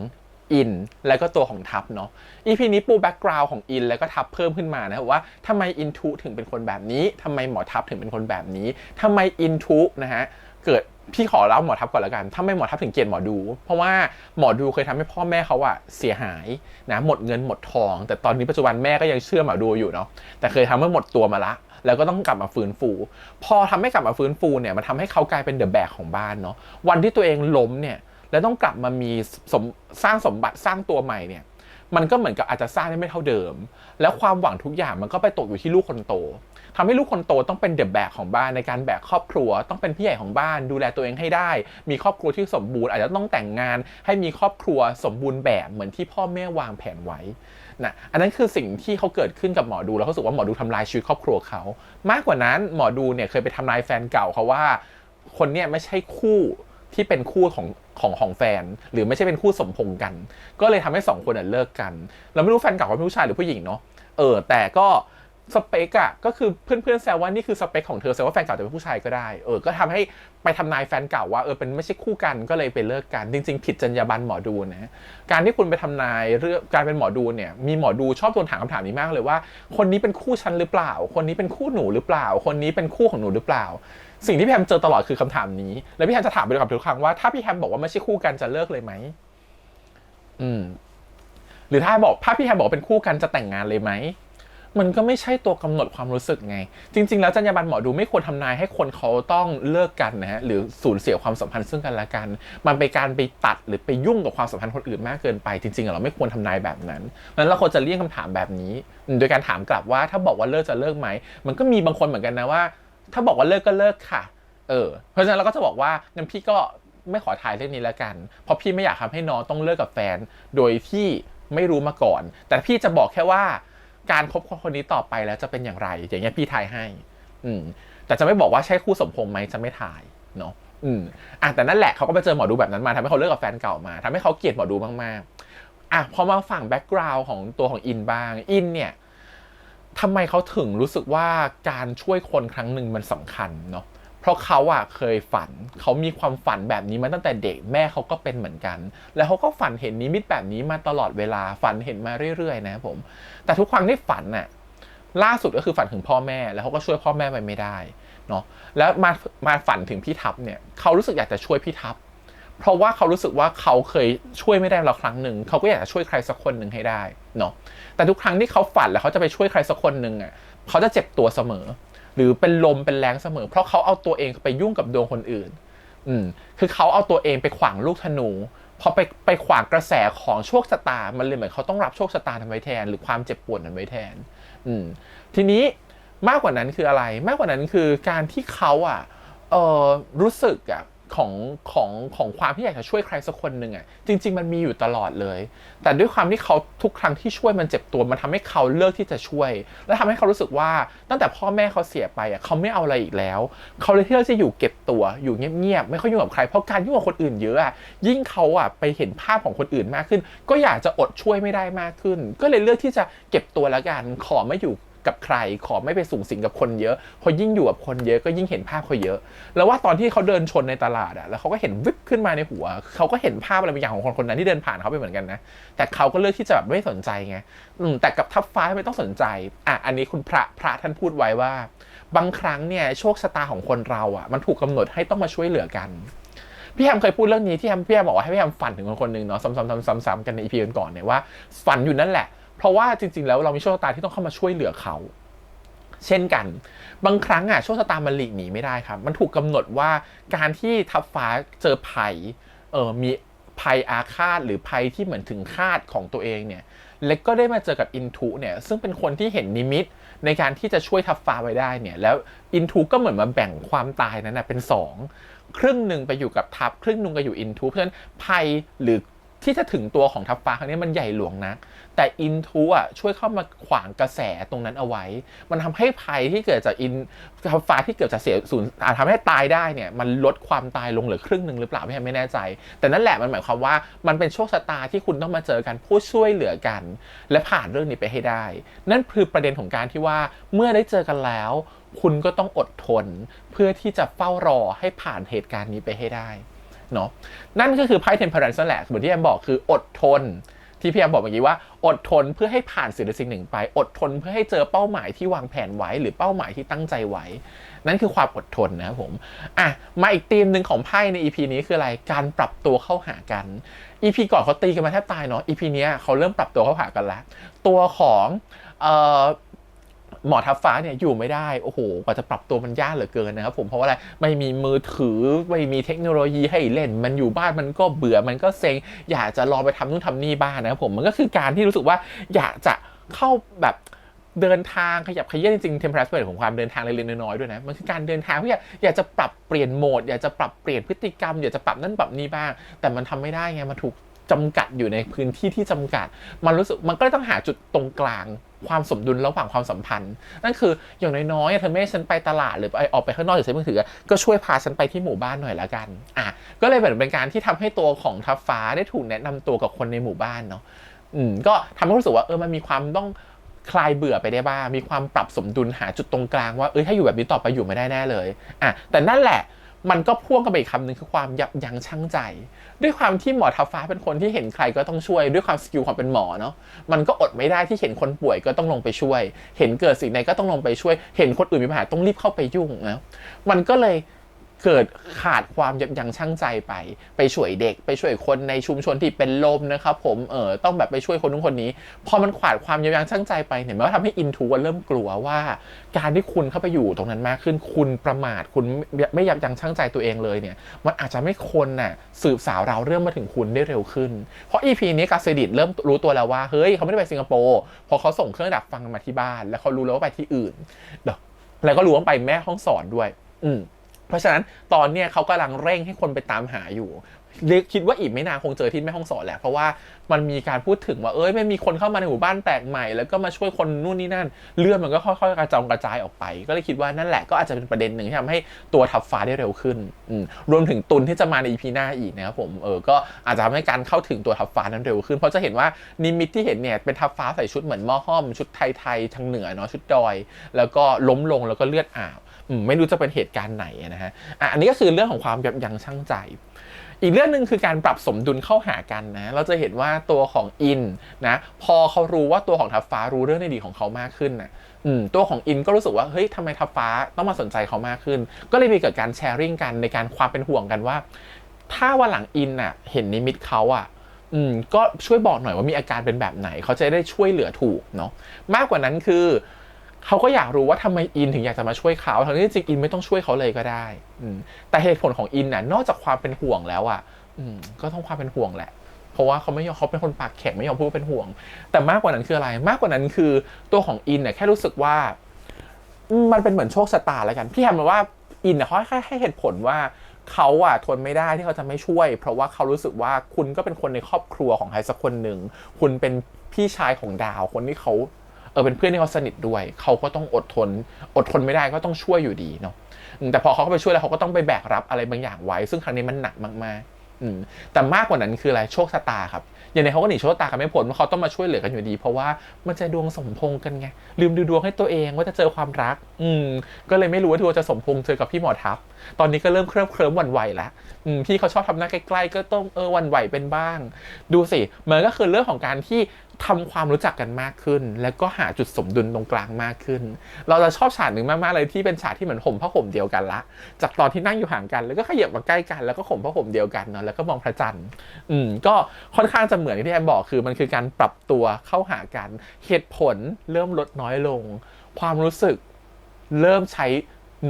อินและก็ตัวของทัพเนาะ EP นี้ปูแบ็กกราวด์ของอินแล้วก็ทัพเพิ่มขึ้นมานะว่าทำไมอินทุถึงเป็นคนแบบนี้ทำไมหมอทัพถึงเป็นคนแบบนี้ทำไมอินทุนะฮะเกิดพี่ขอเล่าหมอทัพก่อนละกันทำไมหมอทัพถึงเกลียดหมอดูเพราะว่าหมอดูเคยทำให้พ่อแม่เขาเสียหายนะหมดเงินหมดทองแต่ตอนนี้ปัจจุบันแม่ก็ยังเชื่อหมอดูอยู่เนาะแต่เคยทำให้หมดตัวมาละแล้วก็ต้องกลับมาฟื้นฟูพอทำให้กลับมาฟื้นฟูเนี่ยมันทำให้เขากลายเป็นเดอะแบกของบ้านเนาะวันที่ตัวเองล้มเนี่ยแล้วต้องกลับมามีสร้างสมบัติสร้างตัวใหม่เนี่ยมันก็เหมือนกับอาจจะสร้างได้ไม่เท่าเดิมแล้วความหวังทุกอย่างมันก็ไปตกอยู่ที่ลูกคนโตทำให้ลูกคนโตต้องเป็นเดอะแบกของบ้านในการแบกครอบครัวต้องเป็นพี่ใหญ่ของบ้านดูแลตัวเองให้ได้มีครอบครัวที่สมบูรณ์อาจจะต้องแต่งงานให้มีครอบครัวสมบูรณ์แบบเหมือนที่พ่อแม่วางแผนไว้นะอันนั้นคือสิ่งที่เขาเกิดขึ้นกับหมอดูแล้วเขารู้สึกว่าหมอดูทำลายชีวิตครอบครัวเขามากกว่านั้นหมอดูเนี่ยเคยไปทำลายแฟนเก่าเขาว่าคนเนี่ยไม่ใช่คู่ที่เป็นคู่ของแฟนหรือไม่ใช่เป็นคู่สมพงษ์กันก็เลยทำให้2 คนเลิกกันเราไม่รู้แฟนเก่าเขาเป็นผู้ชายหรือผู้หญิงเนาะแต่ก็สเปคก็คือเพื่อนๆแซวว่านี่คือสเปคของเธอแซวว่าแฟนเก่าจะเป็นผู้ชายก็ได้ก็ทำให้ไปทำนายแฟนเก่าว่าเป็นไม่ใช่คู่กันก็เลยไปเลิกกันจริงๆผิดจรรยาบรรณหมอดูนะการที่คุณไปทำนายเรื่องการเป็นหมอดูเนี่ยมีหมอดูชอบโดนถามคำถามนี้มากเลยว่าคนนี้เป็นคู่ฉันหรือเปล่าคนนี้เป็นคู่หนูหรือเปล่าคนนี้เป็นคู่ของหนูหรือเปล่าสิ่งที่พี่แฮมเจอตลอดคือคำถามนี้แล้วพี่แฮมจะถามไปกับทุกครั้งว่าถ้าพี่แฮมบอกว่าไม่ใช่คู่กันจะเลิกเลยไหม หรือถ้าพี่แฮมบอกเป็นคู่กันจะแต่งงานเลยไหมมันก็ไม่ใช่ตัวกำหนดความรู้สึกไงจริงๆแล้วจรรยาบรรณหมอดูไม่ควรทำนายให้คนเขาต้องเลิกกันนะฮะหรือสูญเสียความสัมพันธ์ซึ่งกันและกันมันเป็นการไปตัดหรือไปยุ่งกับความสัมพันธ์คนอื่นมากเกินไปจริงๆเราไม่ควรทำนายแบบนั้นงั้นเราควรจะเลี่ยงคำถามแบบนี้โดยการถามกลับว่าถ้าบอกว่าเลิกจะเลิกไหมมันก็มีบางคนเหมือนกันนะว่าถ้าบอกว่าเลิกก็เลิกค่ะเพราะฉะนั้นเราก็จะบอกว่างั้นพี่ก็ไม่ขอถ่ายเรื่องนี้แล้วกันเพราะพี่ไม่อยากทำให้น้องต้องเลิกกับแฟนโดยที่ไม่รู้มาก่อนแต่พี่จะบอกแค่ว่าการคบคนนี้ต่อไปแล้วจะเป็นอย่างไรอย่างเงี้ยพี่ทายให้แต่จะไม่บอกว่าใช่คู่สมพงษ์ไหมจะไม่ทายเนาะแต่นั่นแหละเขาก็ไปเจอหมอดูแบบนั้นมาทำให้เขาเลิกกับแฟนเก่ามาทำให้เขาเกลียดหมอดูมากๆพอมาฝั่งแบ็กกราวด์ของตัวของอินบ้างอินเนี่ยทำไมเขาถึงรู้สึกว่าการช่วยคนครั้งหนึ่งมันสำคัญเนาะเพราะเขาเคยฝันเขามีความฝันแบบนี้มาตั้งแต่เด็กแม่เขาก็เป็นเหมือนกันแล้วเขาก็ฝันเห็นนิมิตแบบนี้มาตลอดเวลาฝันเห็นมาเรื่อยๆนะครับผมแต่ทุกครั้งที่ฝันล่าสุดก็คือฝันถึงพ่อแม่แล้วเขาก็ช่วยพ่อแม่ไปไม่ได้เนาะแล้วมาฝันถึงพี่ทัพเนี่ยเขารู้สึกอยากจะช่วยพี่ทัพเพราะว่าเขารู้สึกว่าเขาเคยช่วยไม่ได้แล้วครั้งหนึ่งเขาก็อยากจะช่วยใครสักคนหนึ่งให้ได้เนาะแต่ทุกครั้งที่เขาฝันแล้วเขาจะไปช่วยใครสักคนหนึ่งเขาจะเจ็บตัวเสมอหรือเป็นลมเป็นแรงเสมอเพราะเขาเอาตัวเองไปยุ่งกับดวงคนอื่นคือเขาเอาตัวเองไปขวางลูกธนูพอไปขวางกระแสของโชคชะตามันเลยเหมือนเขาต้องรับโชคชะตานั้นไว้แทนหรือความเจ็บปวดนั้นไว้แทนทีนี้มากกว่านั้นคืออะไรมากกว่านั้นคือการที่เขารู้สึกของความที่อยากจะช่วยใครสักคนหนึ่งจริงๆมันมีอยู่ตลอดเลยแต่ด้วยความที่เขาทุกครั้งที่ช่วยมันเจ็บตัวมันทำให้เขาเลิกที่จะช่วยและทำให้เขารู้สึกว่าตั้งแต่พ่อแม่เขาเสียไปเขาไม่เอาอะไรอีกแล้วเขาเลยที่จะอยู่เก็บตัวอยู่เงียบๆไม่ค่อยยุ่งกับใครเพราะการยุ่งกับคนอื่นเยอะยิ่งเขาไปเห็นภาพของคนอื่นมากขึ้นก็อยากจะอดช่วยไม่ได้มากขึ้นก็เลยเลือกที่จะเก็บตัวแล้วกันขอไม่อยู่กับใครขอไม่ไปสูงสิงกับคนเยอะพอยิ่งอยู่กับคนเยอะก็ยิ่งเห็นภาพเขาเยอะแล้วว่าตอนที่เขาเดินชนในตลาดแล้วเขาก็เห็นวิบขึ้นมาในหัวเขาก็เห็นภาพอะไรบางอย่างของคนนั้นที่เดินผ่านเขาไปเหมือนกันนะแต่เขาก็เลือกที่จะแบบไม่สนใจไงแต่กับทัพฟ้าไม่ต้องสนใจอันนี้คุณพระท่านพูดไว้ว่าบางครั้งเนี่ยโชคชะตาของคนเรามันถูกกำหนดให้ต้องมาช่วยเหลือกันพี่แฮมเคยพูดเรื่องนี้ที่พี่แฮมบอกว่าให้พี่แฮมฝันถึงคนหนึ่งเนาะซ้ำๆกันใน EP ก่อนเนี่ยว่าฝันอยู่นั่นแหละเพราะว่าจริงๆแล้วเรามีโชคชะตาที่ต้องเข้ามาช่วยเหลือเขาเช่นกันบางครั้งโชคชะตามันหลีกหนีไม่ได้ครับมันถูกกำหนดว่าการที่ทัพฟ้าเจอภัยมีภัยอาฆาตหรือภัยที่เหมือนถึงคาดของตัวเองเนี่ยและก็ได้มาเจอกับอินทุเนี่ยซึ่งเป็นคนที่เห็นนิมิตในการที่จะช่วยทัพฟ้าไว้ได้เนี่ยแล้วอินทุก็เหมือนมาแบ่งความตายนั้นเป็น2ครึ่งหนึ่งไปอยู่กับทัพครึ่งนึงก็อยู่อินทุเพราะฉะนั้นภัยหรือที่จะถึงตัวของทัพฟ้าครั้งนี้มันใหญ่หลวงนักแต่อินทูช่วยเข้ามาขวางกระแสตรงนั้นเอาไว้มันทำให้ภัยที่เกิดจากทัพฟ้าที่เกิดจากเสียสูญทำให้ตายได้เนี่ยมันลดความตายลงเหลือครึ่งหนึ่งหรือเปล่าไม่แน่ใจแต่นั่นแหละมันหมายความว่ามันเป็นโชคชะตาที่คุณต้องมาเจอกันผู้ช่วยเหลือกันและผ่านเรื่องนี้ไปให้ได้นั่นคือประเด็นของการที่ว่าเมื่อได้เจอกันแล้วคุณก็ต้องอดทนเพื่อที่จะเฝ้ารอให้ผ่านเหตุการณ์นี้ไปให้ได้เนาะนั่นก็คือไพ่เทมเพอเรนซ์นั่นแหละเหมือนที่แอมบอกคืออดทนที่พี่แอมบอกเมื่อกี้ว่าอดทนเพื่อให้ผ่านสิ่งหนึ่งไปอดทนเพื่อให้เจอเป้าหมายที่วางแผนไว้หรือเป้าหมายที่ตั้งใจไว้นั่นคือความอดทนนะครับผมมาอีกธีมหนึ่งของไพ่ใน EP นี้คืออะไรการปรับตัวเข้าหากัน EP ก่อนเขาตีกันมาแทบตายเนาะ EP นี้เขาเริ่มปรับตัวเข้าหากันแล้วตัวของหมอทัพฟ้าเนี่ยอยู่ไม่ได้โอ้โหกว่าจะปรับตัวมันยากเหลือเกินนะครับผมเพราะว่าอะไรไม่มีมือถือไม่มีเทคโนโลยีให้เล่นมันอยู่บ้านมันก็เบื่อมันก็เซ็งอยากจะลองไปทำนู่นทำนี่บ้างนะครับผมมันก็คือการที่รู้สึกว่าอยากจะเข้าแบบเดินทางขยับขยื่นจริงๆ temperance เป็นของความเดินทางเล็กๆน้อยๆด้วยนะมันคือการเดินทางเพื่ออยากจะปรับเปลี่ยนโหมดอยากจะปรับเปลี่ยนพฤติกรรมอยากจะปรับนั่นปรับนี่บ้างแต่มันทำไม่ได้ไงมันถูกจำกัดอยู่ในพื้นที่ที่จำกัดมันรู้สึกมันก็เลยต้องหาจุดตรงกลางความสมดุลระหว่างความสัมพันธ์นั่นคืออย่างน้อยๆเธอไม่ให้ฉันไปตลาดหรือออกไปข้างนอกหรือใช้มือถือก็ช่วยพาฉันไปที่หมู่บ้านหน่อยละกันก็เลยเป็นการที่ทำให้ตัวของทัพฟ้าได้ถูกแนะนำตัวกับคนในหมู่บ้านเนาะก็ทำให้รู้สึกว่ามันมีความต้องคลายเบื่อไปได้บ้างมีความปรับสมดุลหาจุดตรงกลางว่าถ้าอยู่แบบนี้ต่อไปอยู่ไม่ได้แน่เลยแต่นั่นแหละมันก็พ่วงกับอีกคำหนึ่งคือความยับยั้งชั่งใจด้วยความที่หมอทัพฟ้าเป็นคนที่เห็นใครก็ต้องช่วยด้วยความสกิลความเป็นหมอเนาะมันก็อดไม่ได้ที่เห็นคนป่วยก็ต้องลงไปช่วยเห็นเกิดสิ่งใดก็ต้องลงไปช่วยเห็นคนอื่นมีปัญหาต้องรีบเข้าไปยุ่งนะมันก็เลย เกิดขาดความยับยั้งชั่งใจไปช่วยเด็กไปช่วยคนในชุมชนที่เป็นลมนะครับผมต้องแบบไปช่วยคนนู้นคนนี้พอมันขาดความยับยั้งชั่งใจไปเนี่ยมันก็ทำให้อินทูเริ่มกลัวว่าการที่คุณเข้าไปอยู่ตรงนั้นมากขึ้นคุณประมาทคุณไม่ยับยั้งชั่งใจตัวเองเลยเนี่ยมันอาจจะไม่คนน่ะสืบสาวเราเรื่องมาถึงคุณได้เร็วขึ้นเพราะ EP นี้กาเซดิตเริ่มรู้ตัวแล้วว่าเฮ้ยเขาไม่ได้ไปสิงคโปร์พอเขาส่งเครื่องดักฟังมาที่บ้านแล้วเขารู้แล้วว่าไปที่อื่นแล้วก็รู้ว่าไปแม่ห้องสอนด้วยเพราะฉะนั้นตอนเนี้ยเขากำลังเร่งให้คนไปตามหาอยู่คิดว่าอีกไม่นานคงเจอที่แม่ห้องสอนแหละเพราะว่ามันมีการพูดถึงว่าไม่มีคนเข้ามาในหมู่บ้านแปลกใหม่แล้วก็มาช่วยคนนู่นนี่นั่นเรื่องมันก็ค่อยๆกระจายออกไปก็เลยคิดว่านั่นแหละก็อาจจะเป็นประเด็นหนึ่งที่ทำให้ตัวทับฟ้าได้เร็วขึ้นรวมถึงตุนที่จะมาใน EP หน้าอีกนะครับผมก็อาจจะทำให้การเข้าถึงตัวทับฟ้านั้นเร็วขึ้นเพราะจะเห็นว่านิมิตที่เห็นเนี่ยเป็นทับฟ้าใส่ชุดเหมือนหม้อห้อมชุดไทยๆทางเหนือเนาะชุดดอยแล้วก็ล้มลงแล้วก็เลือดอาบไม่รู้จะเป็นเหตุการณ์ไหนนะฮะอันนี้ก็คือเรื่องของความยับยั้งชั่งใจอีกเรื่องนึงคือการปรับสมดุลเข้าหากันนะเราจะเห็นว่าตัวของอินนะพอเขารู้ว่าตัวของทับฟ้ารู้เรื่องในดีของเขามากขึ้นนะตัวของอินก็รู้สึกว่าเฮ้ยทำไมทับฟ้าต้องมาสนใจเขามากขึ้นก็เลยมีเกิดการแชร์ริ่งกันในการความเป็นห่วงกันว่าถ้าวันหลังอินน่ะเห็นนิมิตเขาก็ช่วยบอกหน่อยว่ามีอาการเป็นแบบไหนเขาจะได้ช่วยเหลือถูกเนาะมากกว่านั้นคือเขาก็อยากรู้ว่าทำไมอินถึงอยากจะมาช่วยเขาทั้งที่จริงอินไม่ต้องช่วยเขาเลยก็ได้แต่เหตุผลของอินน่ะนอกจากความเป็นห่วงแล้วก็ต้องความเป็นห่วงแหละเพราะว่าเขาไม่ยอมเขาเป็นคนปากแข็งไม่ยอมพูดเป็นห่วงแต่มากกว่านั้นคืออะไรมากกว่านั้นคือตัวของอินเนี่ยแค่รู้สึกว่ามันเป็นเหมือนโชคชะตาแล้วกันพี่แฮมบอกว่าอินเนี่ยเขาแค่ให้เหตุผลว่าเขาทนไม่ได้ที่เขาจะไม่ช่วยเพราะว่าเขารู้สึกว่าคุณก็เป็นคนในครอบครัวของใครสักคนหนึ่งคุณเป็นพี่ชายของดาวคนที่เขาเป็นเพื่อนที่เขาสนิทด้วยเขาก็ต้องอดทนไม่ได้ก็ต้องช่วยอยู่ดีเนาะแต่พอเขาเข้าไปช่วยแล้วเขาก็ต้องไปแบกรับอะไรบางอย่างไว้ซึ่งครั้งนี้มันหนักมากๆแต่มากกว่านั้นคืออะไรโชคชะตาครับอย่างในเขาก็หนีโชคชะตากันไม่พ้นว่าเขาต้องมาช่วยเหลือกันอยู่ดีเพราะว่ามันจะดวงสมพงษ์กันไงลืมดูดวงให้ตัวเองว่าจะเจอความรักก็เลยไม่รู้ว่าดวงจะสมพงษ์เจอกับพี่หมอทัพตอนนี้ก็เริ่มเคลิ้มหวั่นไหวแล้วพี่เขาชอบทำหน้าใกล้ๆก็ต้องหวั่นไหวเป็นบ้างดูสิมันก็คือเรื่องของการที่ทำความรู้จักกันมากขึ้นแล้วก็หาจุดสมดุลตรงกลางมากขึ้นเราจะชอบฉากหนึ่งมากๆเลยที่เป็นฉากที่เหมือนห่มผ้าห่มเดียวกันละจากตอนที่นั่งอยู่ห่างกันแล้วก็ขยับมาใกล้กันแล้วก็ห่มผ้าห่มเดียวกันเนาะแล้วก็มองพระจันทร์ก็ค่อนข้างจะเหมือนที่แอมบอกคือมันคือการปรับตัวเข้าหากันเหตุผลเริ่มลดน้อยลงความรู้สึกเริ่มใช้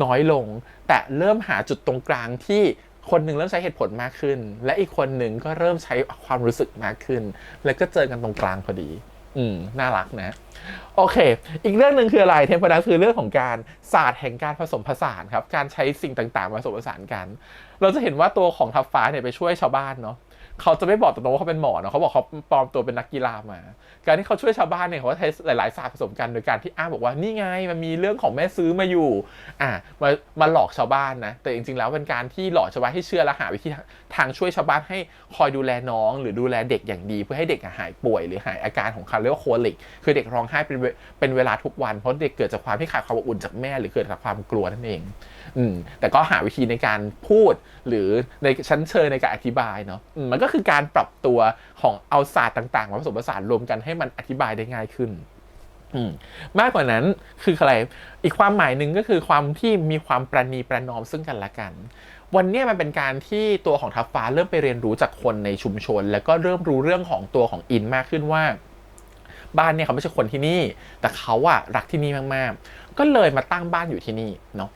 น้อยลงแต่เริ่มหาจุดตรงกลางที่คนหนึ่งเริ่มใช้เหตุผลมากขึ้นและอีกคนหนึ่งก็เริ่มใช้ความรู้สึกมากขึ้นแล้วก็เจอกันตรงกลางพอดีน่ารักนะโอเคอีกเรื่องนึงคืออะไรเทมเพอรันคือเรื่องของการศาสตร์แห่งการผสมผสานครับการใช้สิ่งต่างๆมาผสมผสานกันเราจะเห็นว่าตัวของทัพฟ้าเนี่ยไปช่วยชาวบ้านเนาะเขาจะไม่บอกตรงๆว่าเขาเป็นหมอเนาะเขาบอกเขาปลอมตัวเป็นนักกีฬามาการที่เขาช่วยชาวบ้านเนี่ยเขาใช้หลายๆศาสตร์ผสมกันโดยการที่อ้างบอกว่านี่ไงมันมีเรื่องของแม่ซื้อมาอยู่มาหลอกชาวบ้านนะแต่จริงๆแล้วเป็นการที่หลอกชาวบ้านให้เชื่อและหาวิธีทางช่วยชาวบ้านให้คอยดูแลน้องหรือดูแลเด็กอย่างดีเพื่อให้เด็กหายป่วยหรือหายอาการของเขาเรียกว่าโคลิกคือเด็กร้องไห้เป็นเวลาทุกวันเพราะเด็กเกิดจากความที่ขาดความอบอุ่นจากแม่หรือเกิดจากความกลัวนั่นเองแต่ก็หาวิธีในการพูดหรือในชั้นเชิญในการอธิบายเนาะมันก็คือการปรับตัวของเอาศาสตร์ต่างๆมาผสมผสานรวมกันให้มันอธิบายได้ง่ายขึ้นมากกว่านั้นคืออะไรอีกความหมายหนึ่งก็คือความที่มีความประนีประนอมซึ่งกันและกันวันนี้มันเป็นการที่ตัวของทัพฟ้าเริ่มไปเรียนรู้จากคนในชุมชนแล้วก็เริ่มรู้เรื่องของตัวของอินมากขึ้นว่าบ้านเนี่ยเขาไม่ใช่คนที่นี่แต่เขารักที่นี่มากๆก็เลยมาตั้งบ้านอยู่ที่นี่เนาะ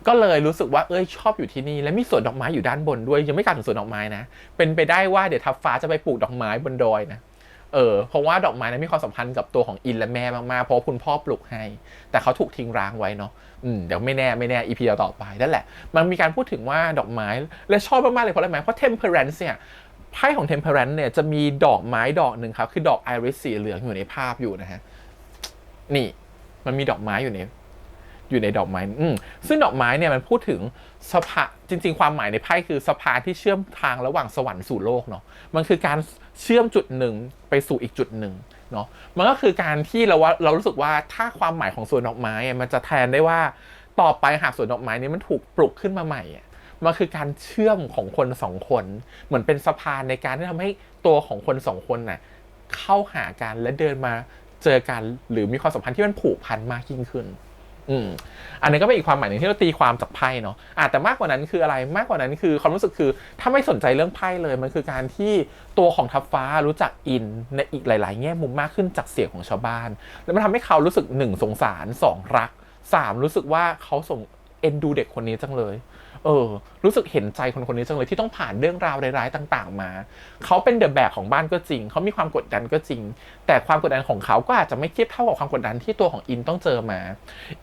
ก็เลยรู้สึกว่าชอบอยู่ที่นี่และมีสวนดอกไม้อยู่ด้านบนด้วยยังไม่กล่าวถึงสวนดอกไม้นะเป็นไปได้ว่าเดี๋ยวทัพฟ้าจะไปปลูกดอกไม้บนดอยนะเพราะว่าดอกไม้นั้นมีความสัมพันธ์กับตัวของอินและแม่มากๆเพราะคุณพ่อปลูกให้แต่เขาถูกทิ้งร้างไว้เนาะเดี๋ยวไม่แน่ EP ต่อไปนั่นแหละมันมีการพูดถึงว่าดอกไม้และชอบมากๆเลยเพราะอะไรไหมเพราะ Temperance เนี่ยไพ่ของ Temperance เนี่ยจะมีดอกไม้ดอกหนึ่งครับคือดอกไอริสสีเหลืองอยู่ในภาพอยู่นะฮะนี่มันมีดอกไม้อยู่ในดอกไม้ซึ่งดอกไม้เนี่ยมันพูดถึงสะพานจริงๆความหมายในไพ่คือสะพานที่เชื่อมทางระหว่างสวรรค์สู่โลกเนาะมันคือการเชื่อมจุดหนึ่งไปสู่อีกจุดหนึ่งเนาะมันก็คือการที่เรารู้สึกว่าถ้าความหมายของสวนดอกไม้มันจะแทนได้ว่าต่อไปหากสวนดอกไม้นี้มันถูกปลุกขึ้นมาใหม่มันคือการเชื่อมของคนสองคนเหมือนเป็นสะพานในการที่ทำให้ตัวของคนสองคนน่ะเข้าหากันและเดินมาเจอกันหรือมีความสัมพันธ์ที่มันผูกพันมากยิ่งขึ้น อันนี้ก็เป็นอีกความหมายหนึ่งที่เราตีความจากไพ่เนาะแต่มากกว่านั้นคืออะไรมากกว่านั้นคือความรู้สึกคือถ้าไม่สนใจเรื่องไพ่เลยมันคือการที่ตัวของทัพฟ้ารู้จักอินในอีกหลายๆแง่มุมมากขึ้นจากเสียงของชาวบ้านแล้วมันทำให้เขารู้สึก1สงสาร2รัก3รู้สึกว่าเขาเอ็นดูเด็กคนนี้จังเลยรู้สึกเห็นใจคนนี้จังเลยที่ต้องผ่านเรื่องราวร้ายๆต่างๆมาเขาเป็นเดอะแบกของบ้านก็จริงเขามีความกดดันก็จริงแต่ความกดดันของเขาก็อาจจะไม่เทียบเท่ากับความกดดันที่ตัวของอินต้องเจอมา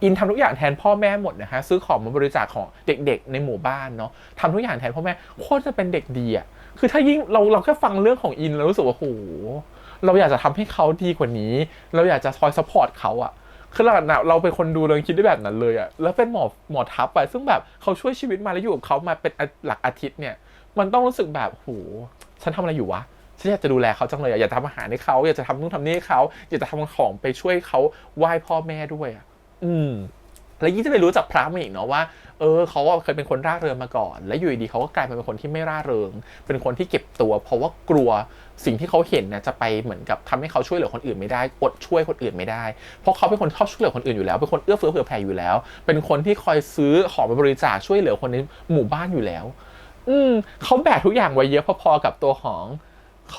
อินทำทุกอย่างแทนพ่อแม่หมดนะฮะซื้อของมาบริจาคของเด็กๆในหมู่บ้านเนาะทำทุกอย่างแทนพ่อแม่โคตรจะเป็นเด็กดีอ่ะคือถ้ายิ่งเราแค่ฟังเรื่องของอินเรารู้สึกว่าโหเราอยากจะทำให้เขาดีกว่านี้เราอยากจะคอยซัพพอร์ตเขาอ่ะคือเราเป็นคนดูเราคิดได้แบบนั้นเลยอะแล้วเป็นหมอทัพอะซึ่งแบบเขาช่วยชีวิตมาแล้วอยู่กับเขามาเป็นหลักอาทิตย์เนี่ยมันต้องรู้สึกแบบโหฉันทำอะไรอยู่วะฉันอยากจะดูแลเขาจังเลยอยากทำอาหารให้เขาอยากจะทำนู่นทำนี่ให้เขาอยากจะทำของไปช่วยเขาไหว้พ่อแม่ด้วยอะแล้วยิ่งจะไปรู้จักพระมาอีกเนาะว่าเขาเคยเป็นคนร่าเริงมาก่อนแล้วอยู่ดีๆเขาก็กลายเป็นคนที่ไม่ร่าเริงเป็นคนที่เก็บตัวเพราะว่ากลัวสิ่งที่เขาเห็นเนี่ยจะไปเหมือนกับทำให้เขาช่วยเหลือคนอื่นไม่ได้อดช่วยคนอื่นไม่ได้เพราะเขาเป็นคนชอบช่วยเหลือคนอื่นอยู่แล้วเป็นคนเอื้อเฟื้อเผื่อแผ่อยู่แล้วเป็นคนที่คอยซื้อของไปบริจาคช่วยเหลือคนในหมู่บ้านอยู่แล้วเขาแบกทุกอย่างไว้เยอะพอๆกับตัวข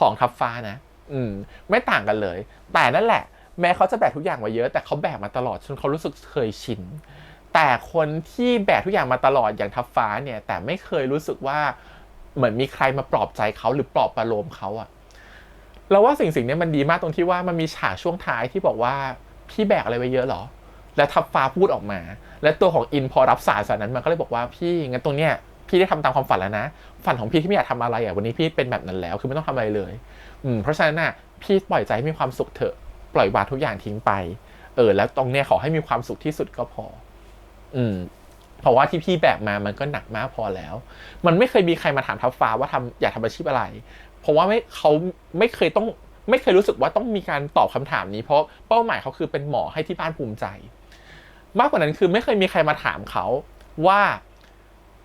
องทัพฟ้านะไม่ต่างกันเลยแต่นั่นแหละแม้เขาจะแบกทุกอย่างไว้เยอะแต่เขาแบกมาตลอดจนเขารู้สึกเคยชินแต่คนที่แบกทุกอย่างมาตลอดอย่างทัพฟ้าเนี่ยแต่ไม่เคยรู้สึกว่าเหมือนมีใครมาปลอบใจเขาหรือปลอบประโลมเขาอะเราว่าสิ่งนี้มันดีมากตรงที่ว่ามันมีฉากช่วงท้ายที่บอกว่าพี่แบกอะไรไว้เยอะหรอและทัพฟ้าพูดออกมาและตัวของอินพอรับสารนั้นมันก็เลยบอกว่าพี่งั้นตรงเนี้ยพี่ได้ทำตามความฝันแล้วนะฝันของพี่ที่ไม่อยากทำอะไรอะวันนี้พี่เป็นแบบนั้นแล้วคือไม่ต้องทำอะไรเลยเพราะฉะนั้นน่ะพี่ปล่อยใจให้มีความสุขเถอะปล่อยวางทุกอย่างทิ้งไปแล้วตรงเนี้ยขอให้มีความสุขที่สุดก็พอเพราะว่าที่พี่แบกมามันก็หนักมากพอแล้วมันไม่เคยมีใครมาถามทัพฟ้าว่าอยากทำอาชีพอะไรเพราะว่าเขาไม่เคยรู้สึกว่าต้องมีการตอบคำถามนี้เพราะเป้าหมายเขาคือเป็นหมอให้ที่บ้านภูมิใจมากกว่านั้นคือไม่เคยมีใครมาถามเขาว่า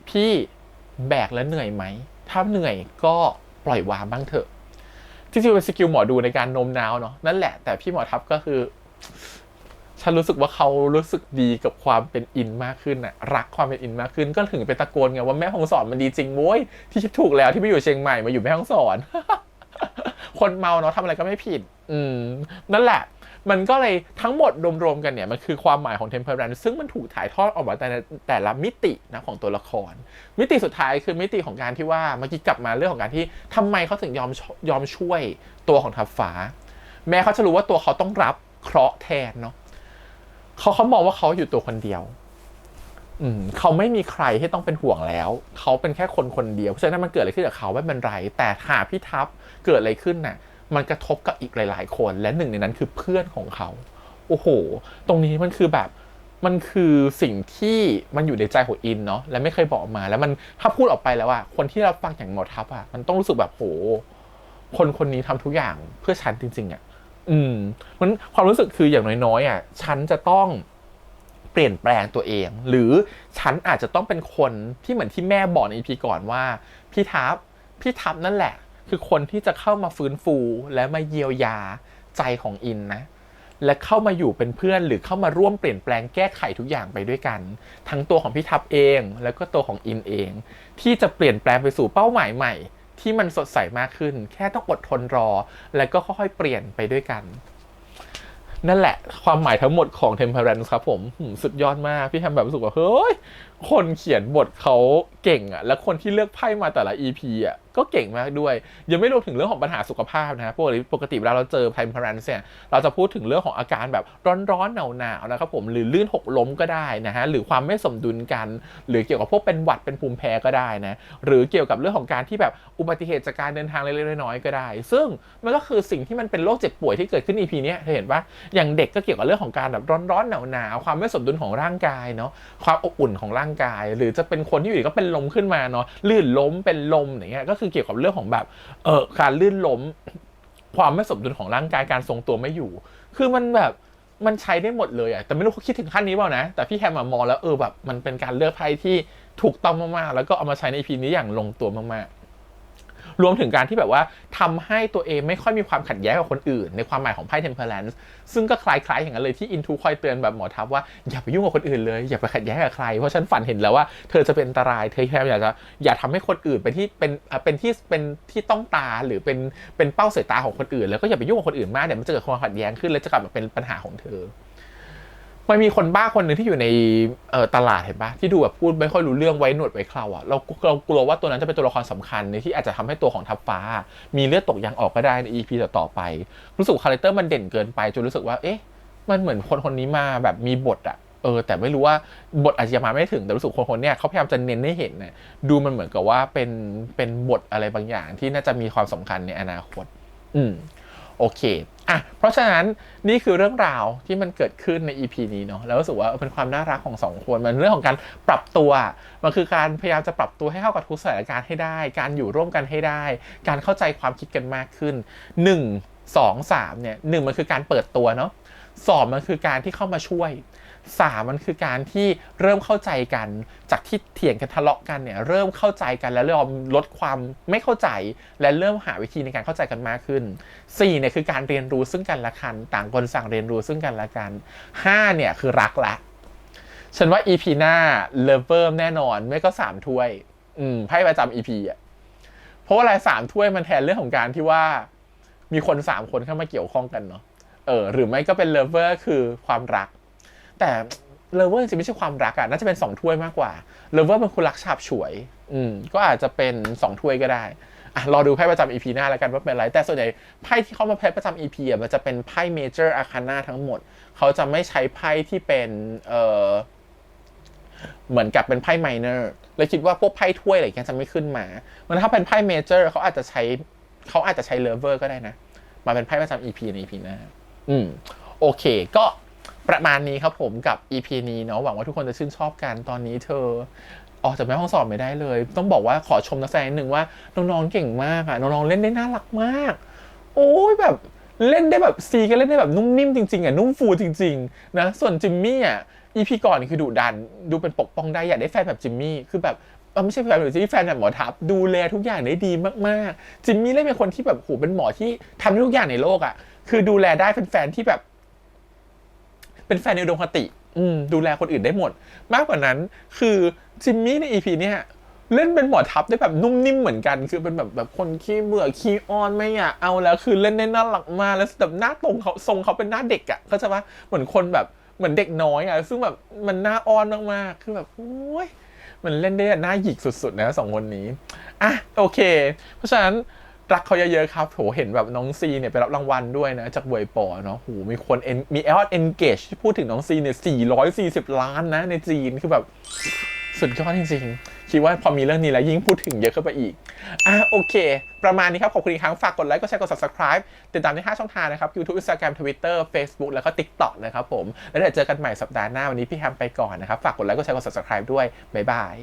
พี่แบกแล้วเหนื่อยไหมถ้าเหนื่อยก็ปล่อยวางบ้างเถอะที่จริงเป็นสกิลหมอดูในการโน้มน้าวเนาะนั่นแหละแต่พี่หมอทัพก็คือฉันรู้สึกว่าเขารู้สึกดีกับความเป็นอินมากขึ้นน่ะรักความเป็นอินมากขึ้นก็ถึงเป็นตะโกนไงว่าแม่ฮ่องสอนมันดีจริงโว้ยที่คิดถูกแล้วที่ไม่อยู่เชียงใหม่มาอยู่แม่ฮ่องสอน คนเมาเนาะทำอะไรก็ไม่ผิดนั่นแหละมันก็เลยทั้งหมดรวมๆกันเนี่ยมันคือความหมายของ Temperance ซึ่งมันถูกถ่ายทอดออกมาแต่ละมิตินะของตัวละครมิติสุดท้ายคือมิติของการที่ว่าเมื่อกี้กลับมาเรื่องของการที่ทำไมเขาถึงยอมช่วยตัวของทัพฟ้าแม้เขาจะรู้ว่าตัวเขาต้องรับเคราะห์แทนเนาะเขามองว่าเขาอยู่ตัวคนเดียวเขาไม่มีใครที่ต้องเป็นห่วงแล้วเขาเป็นแค่คนเดียวเพราะฉะนั้นมันเกิดอะไรขึ้นกับเขาไม่เป็นไรแต่หากพี่ทัพเกิดอะไรขึ้นน่ะมันกระทบกับอีกหลายๆคนและหนึ่งในนั้นคือเพื่อนของเขาโอ้โหตรงนี้มันคือแบบมันคือสิ่งที่มันอยู่ในใจของอินเนาะและไม่เคยบอกมาแล้วมันถ้าพูดออกไปแล้วอะคนที่รับฟังอย่างหมอทัพอะมันต้องรู้สึกแบบโหคนนี้ทำทุกอย่างเพื่อฉันจริงๆอะมันความรู้สึกคืออย่างน้อยๆอะฉันจะต้องเปลี่ยนแปลงตัวเองหรือฉันอาจจะต้องเป็นคนที่เหมือนที่แม่บอกใน EP ก่อนว่าพี่ทัพนั่นแหละคือคนที่จะเข้ามาฟื้นฟูและมาเยียวยาใจของอินนะและเข้ามาอยู่เป็นเพื่อนหรือเข้ามาร่วมเปลี่ยนแปลงแก้ไขทุกอย่างไปด้วยกันทั้งตัวของพี่ทัพเองแล้วก็ตัวของอินเองที่จะเปลี่ยนแปลงไปสู่เป้าหมายใหม่ที่มันสดใสมากขึ้นแค่ต้องอดทนรอแล้วก็ค่อยๆเปลี่ยนไปด้วยกันนั่นแหละความหมายทั้งหมดของ Temperance ครับผมสุดยอดมากพี่แฮมแบบรู้สึกว่าเฮ้ยคนเขียนบทเขาเก่งอ่ะและคนที่เลือกไพ่มาแต่ละ EP อ่ะก็เก่งมากด้วยยังไม่รวมถึงเรื่องของปัญหาสุขภาพนะปกติเวลาเราเจอ Temperance เนี่ยเราจะพูดถึงเรื่องของอาการแบบร้อนๆหนาวๆนะครับผมหรือลื่นหกล้มก็ได้นะฮะหรือความไม่สมดุลกันหรือเกี่ยวกับพวกเป็นหวัดเป็นภูมิแพ้ก็ได้นะหรือเกี่ยวกับเรื่องของการที่แบบอุบัติเหตุจากการเดินทางเล็กๆน้อยๆก็ได้ซึ่งมันก็คือสิ่งที่มันเป็นโรคเจ็บป่วยที่เกิดขึ้น EP เนี้ยเธอเห็นปะอย่างเด็กก็เกี่ยวกับเรื่องของการแบบร้อนๆหนาวๆความไม่สมดุลของร่างกายเนาะความอบอุ่นของร่างกายหรือจะเป็นคนที่อยู่ดีก็เป็นลมขึ้นมาเนาะลื่นล้มเป็นลมอย่างเงี้ยก็คือเกี่ยวกับเรื่องของแบบการลื่นล้มความไม่สมดุลของร่างกายการทรงตัวไม่อยู่คือมันแบบมันใช้ได้หมดเลยอ่ะแต่ไม่รู้เขาคิดถึงขั้นนี้เปล่านะแต่พี่แฮมมองแล้วแบบมันเป็นการเลือกไพ่ที่ถูกต้องมากๆแล้วก็เอามาใช้ใน EP นี้อย่างลงตัวมากๆ รวมถึงการที่แบบว่าทำให้ตัวเองไม่ค่อยมีความขัดแย้งกับคนอื่นในความหมายของไพ่ Temperance ซึ่งก็คล้ายๆอย่างนั้นเลยที่อินทูคอยเตือนแบบหมอทัพว่าอย่าไปยุ่งกับคนอื่นเลยอย่าไปขัดแย้งกับใครเพราะฉันฝันเห็นแล้วว่าเธอจะเป็นอันตรายเธอพยายามอย่าทำให้คนอื่นเป็นที่ต้องตาหรือเป็นเป้าสายตาของคนอื่นแล้วก็อย่าไปยุ่งกับคนอื่นมากเดี๋ยวมันจะเกิดความขัดแย้งขึ้นแล้วจะกลับมาเป็นปัญหาของเธอมันมีคนบ้าคนหนึ่งที่อยู่ในตลาดเห็นปะที่ดูแบบพูดไม่ค่อยรู้เรื่องไว้หนวดไว้เคราอ่ะเรากลัวว่าตัวนั้นจะเป็นตัวละครสำคัญในที่อาจจะทำให้ตัวของทัพฟ้ามีเลือดตกยางออกก็ได้ใน EP ต่อไปรู้สึกคาแรคเตอร์มันเด่นเกินไปจนรู้สึกว่าเอ๊ะมันเหมือนคนนี้มาแบบมีบทอะแต่ไม่รู้ว่าบทอาจจะมาไม่ถึงแต่รู้สึกคนเนี้ยเขาพยายามจะเน้นให้เห็นนะดูมันเหมือนกับว่าเป็นบทอะไรบางอย่างที่น่าจะมีความสำคัญในอนาคตโอเคเพราะฉะนั้นนี่คือเรื่องราวที่มันเกิดขึ้นใน EP นี้เนาะแล้วรู้สึกว่าเป็นความน่ารักของ2คนมันเรื่องของการปรับตัวมันคือการพยายามจะปรับตัวให้เข้ากับทุกสถานการณ์ให้ได้การอยู่ร่วมกันให้ได้การเข้าใจความคิดกันมากขึ้น1 2 3เนี่ย1มันคือการเปิดตัวเนาะ2มันคือการที่เข้ามาช่วย3มันคือการที่เริ่มเข้าใจกันจากที่เถียงกันทะเลาะกันเนี่ยเริ่มเข้าใจกันและเริ่มลดความไม่เข้าใจและเริ่มหาวิธีในการเข้าใจกันมากขึ้น4เนี่ยคือการเรียนรู้ซึ่งกันและกันต่างคนต่างเรียนรู้ซึ่งกันและกัน5เนี่ยคือรักละฉันว่า EP หน้าเลิฟเวิร์มแน่นอนไม่ก็3ถ้วยไพ่ประจำ EP อ่ะเพราะว่าอะไร3ถ้วยมันแทนเรื่องของการที่ว่ามีคน3คนเข้ามาเกี่ยวข้องกันเนาะหรือไม่ก็เป็นเลิฟเวอร์คือความรักแต่เลเวอร์จริงๆไม่ใช่ความรักน่าจะเป็น2ถ้วยมากกว่าเลเวอร์เป็นคนรักฉาบฉวยก็อาจจะเป็น2ถ้วยก็ได้รอดูไพ่ประจำ EP หน้าแล้วกันว่าเป็นอะไรแต่ส่วนใหญ่ไพ่ที่เขามาไพ่ประจำ EP มันจะเป็นไพ่เมเจอร์อาร์คานาทั้งหมดเขาจะไม่ใช้ไพ่ที่เป็นเหมือนกับเป็นไพ่ไมเนอร์เลยคิดว่าพวกไพ่ถ้วยอะไรอย่างเงี้ยจะไม่ขึ้นมามันถ้าเป็นไพ่เมเจอร์เขาอาจจะใช้เลเวอร์ก็ได้นะมาเป็นไพ่ประจำ EP ใน EP หน้าโอเคก็ประมาณนี้ครับผมกับ EP นี้เนาะหวังว่าทุกคนจะชื่นชอบกันตอนนี้เธอออกจากแม่ห้องสอบไม่ได้เลยต้องบอกว่าขอชมนักแสดงหนึ่งว่าน้องๆเก่งมากน้องๆเล่นได้น่ารักมากโอ้ยแบบเล่นได้แบบซีก็เล่นได้แบบนุ่มนิ่มจริงๆนุ่มฟูจริงๆนะส่วนจิมมี่EP ก่อนคือดุดันดูเป็นปกป้องได้อยากได้แฟนแบบจิมมี่คือแบบไม่ใช่แฟนแบบจิมมี่แฟนแบบหมอทัพดูแลทุกอย่างได้ดีมากๆจิมมี่เล่นเป็นคนที่แบบโหเป็นหมอที่ทำทุกอย่างในโลกคือดูแลได้เป็นแฟนที่แบบเป็นแฟนในอุดมคติดูแลคนอื่นได้หมดมากกว่านั้นคือจิมมี่ใน EP เนี่ยเล่นเป็นหมอทัพได้แบบนุ่มนิ่มเหมือนกันคือเป็นแบบคนขี้เบื่อขี้อ้อนไม่อยากเอาแล้วคือเล่นได้น่ารักมากแล้วแบบหน้าตรงเขาทรงเขาเป็นหน้าเด็กเขาจะว่าเหมือนคนแบบเหมือนเด็กน้อยซึ่งแบบมันน่าอ้อนมากๆคือแบบโอ้ยมันเล่นได้น่าหยิกสุดๆนะ2คนนี้โอเคเพราะฉะนั้นรักเขาเยอะๆครับโหเห็นแบบน้องซีเนี่ยไปรับรางวัลด้วยนะจากเวยปอเนาะโหมีคนมียอด engage ที่พูดถึงน้องซีเนี่ย440 ล้านนะในจีนคือแบบสุดยอดจริงๆคิดว่าพอมีเรื่องนี้แล้วยิ่งพูดถึงเยอะขึ้นไปอีกโอเคประมาณนี้ครับขอบคุณอีกครั้งฝากกดไลค์กดแชร์กด subscribe ติดตามใน5ช่องทางนะครับ YouTube Instagram Twitter Facebook แล้วก็ TikTok นะครับผมแล้วเดี๋ยวเจอกันใหม่สัปดาห์หน้าวันนี้พี่แฮมไปก่อนนะครับฝากกดไลค์กดแชร์กด subscribe ด้วยบ๊ายบาย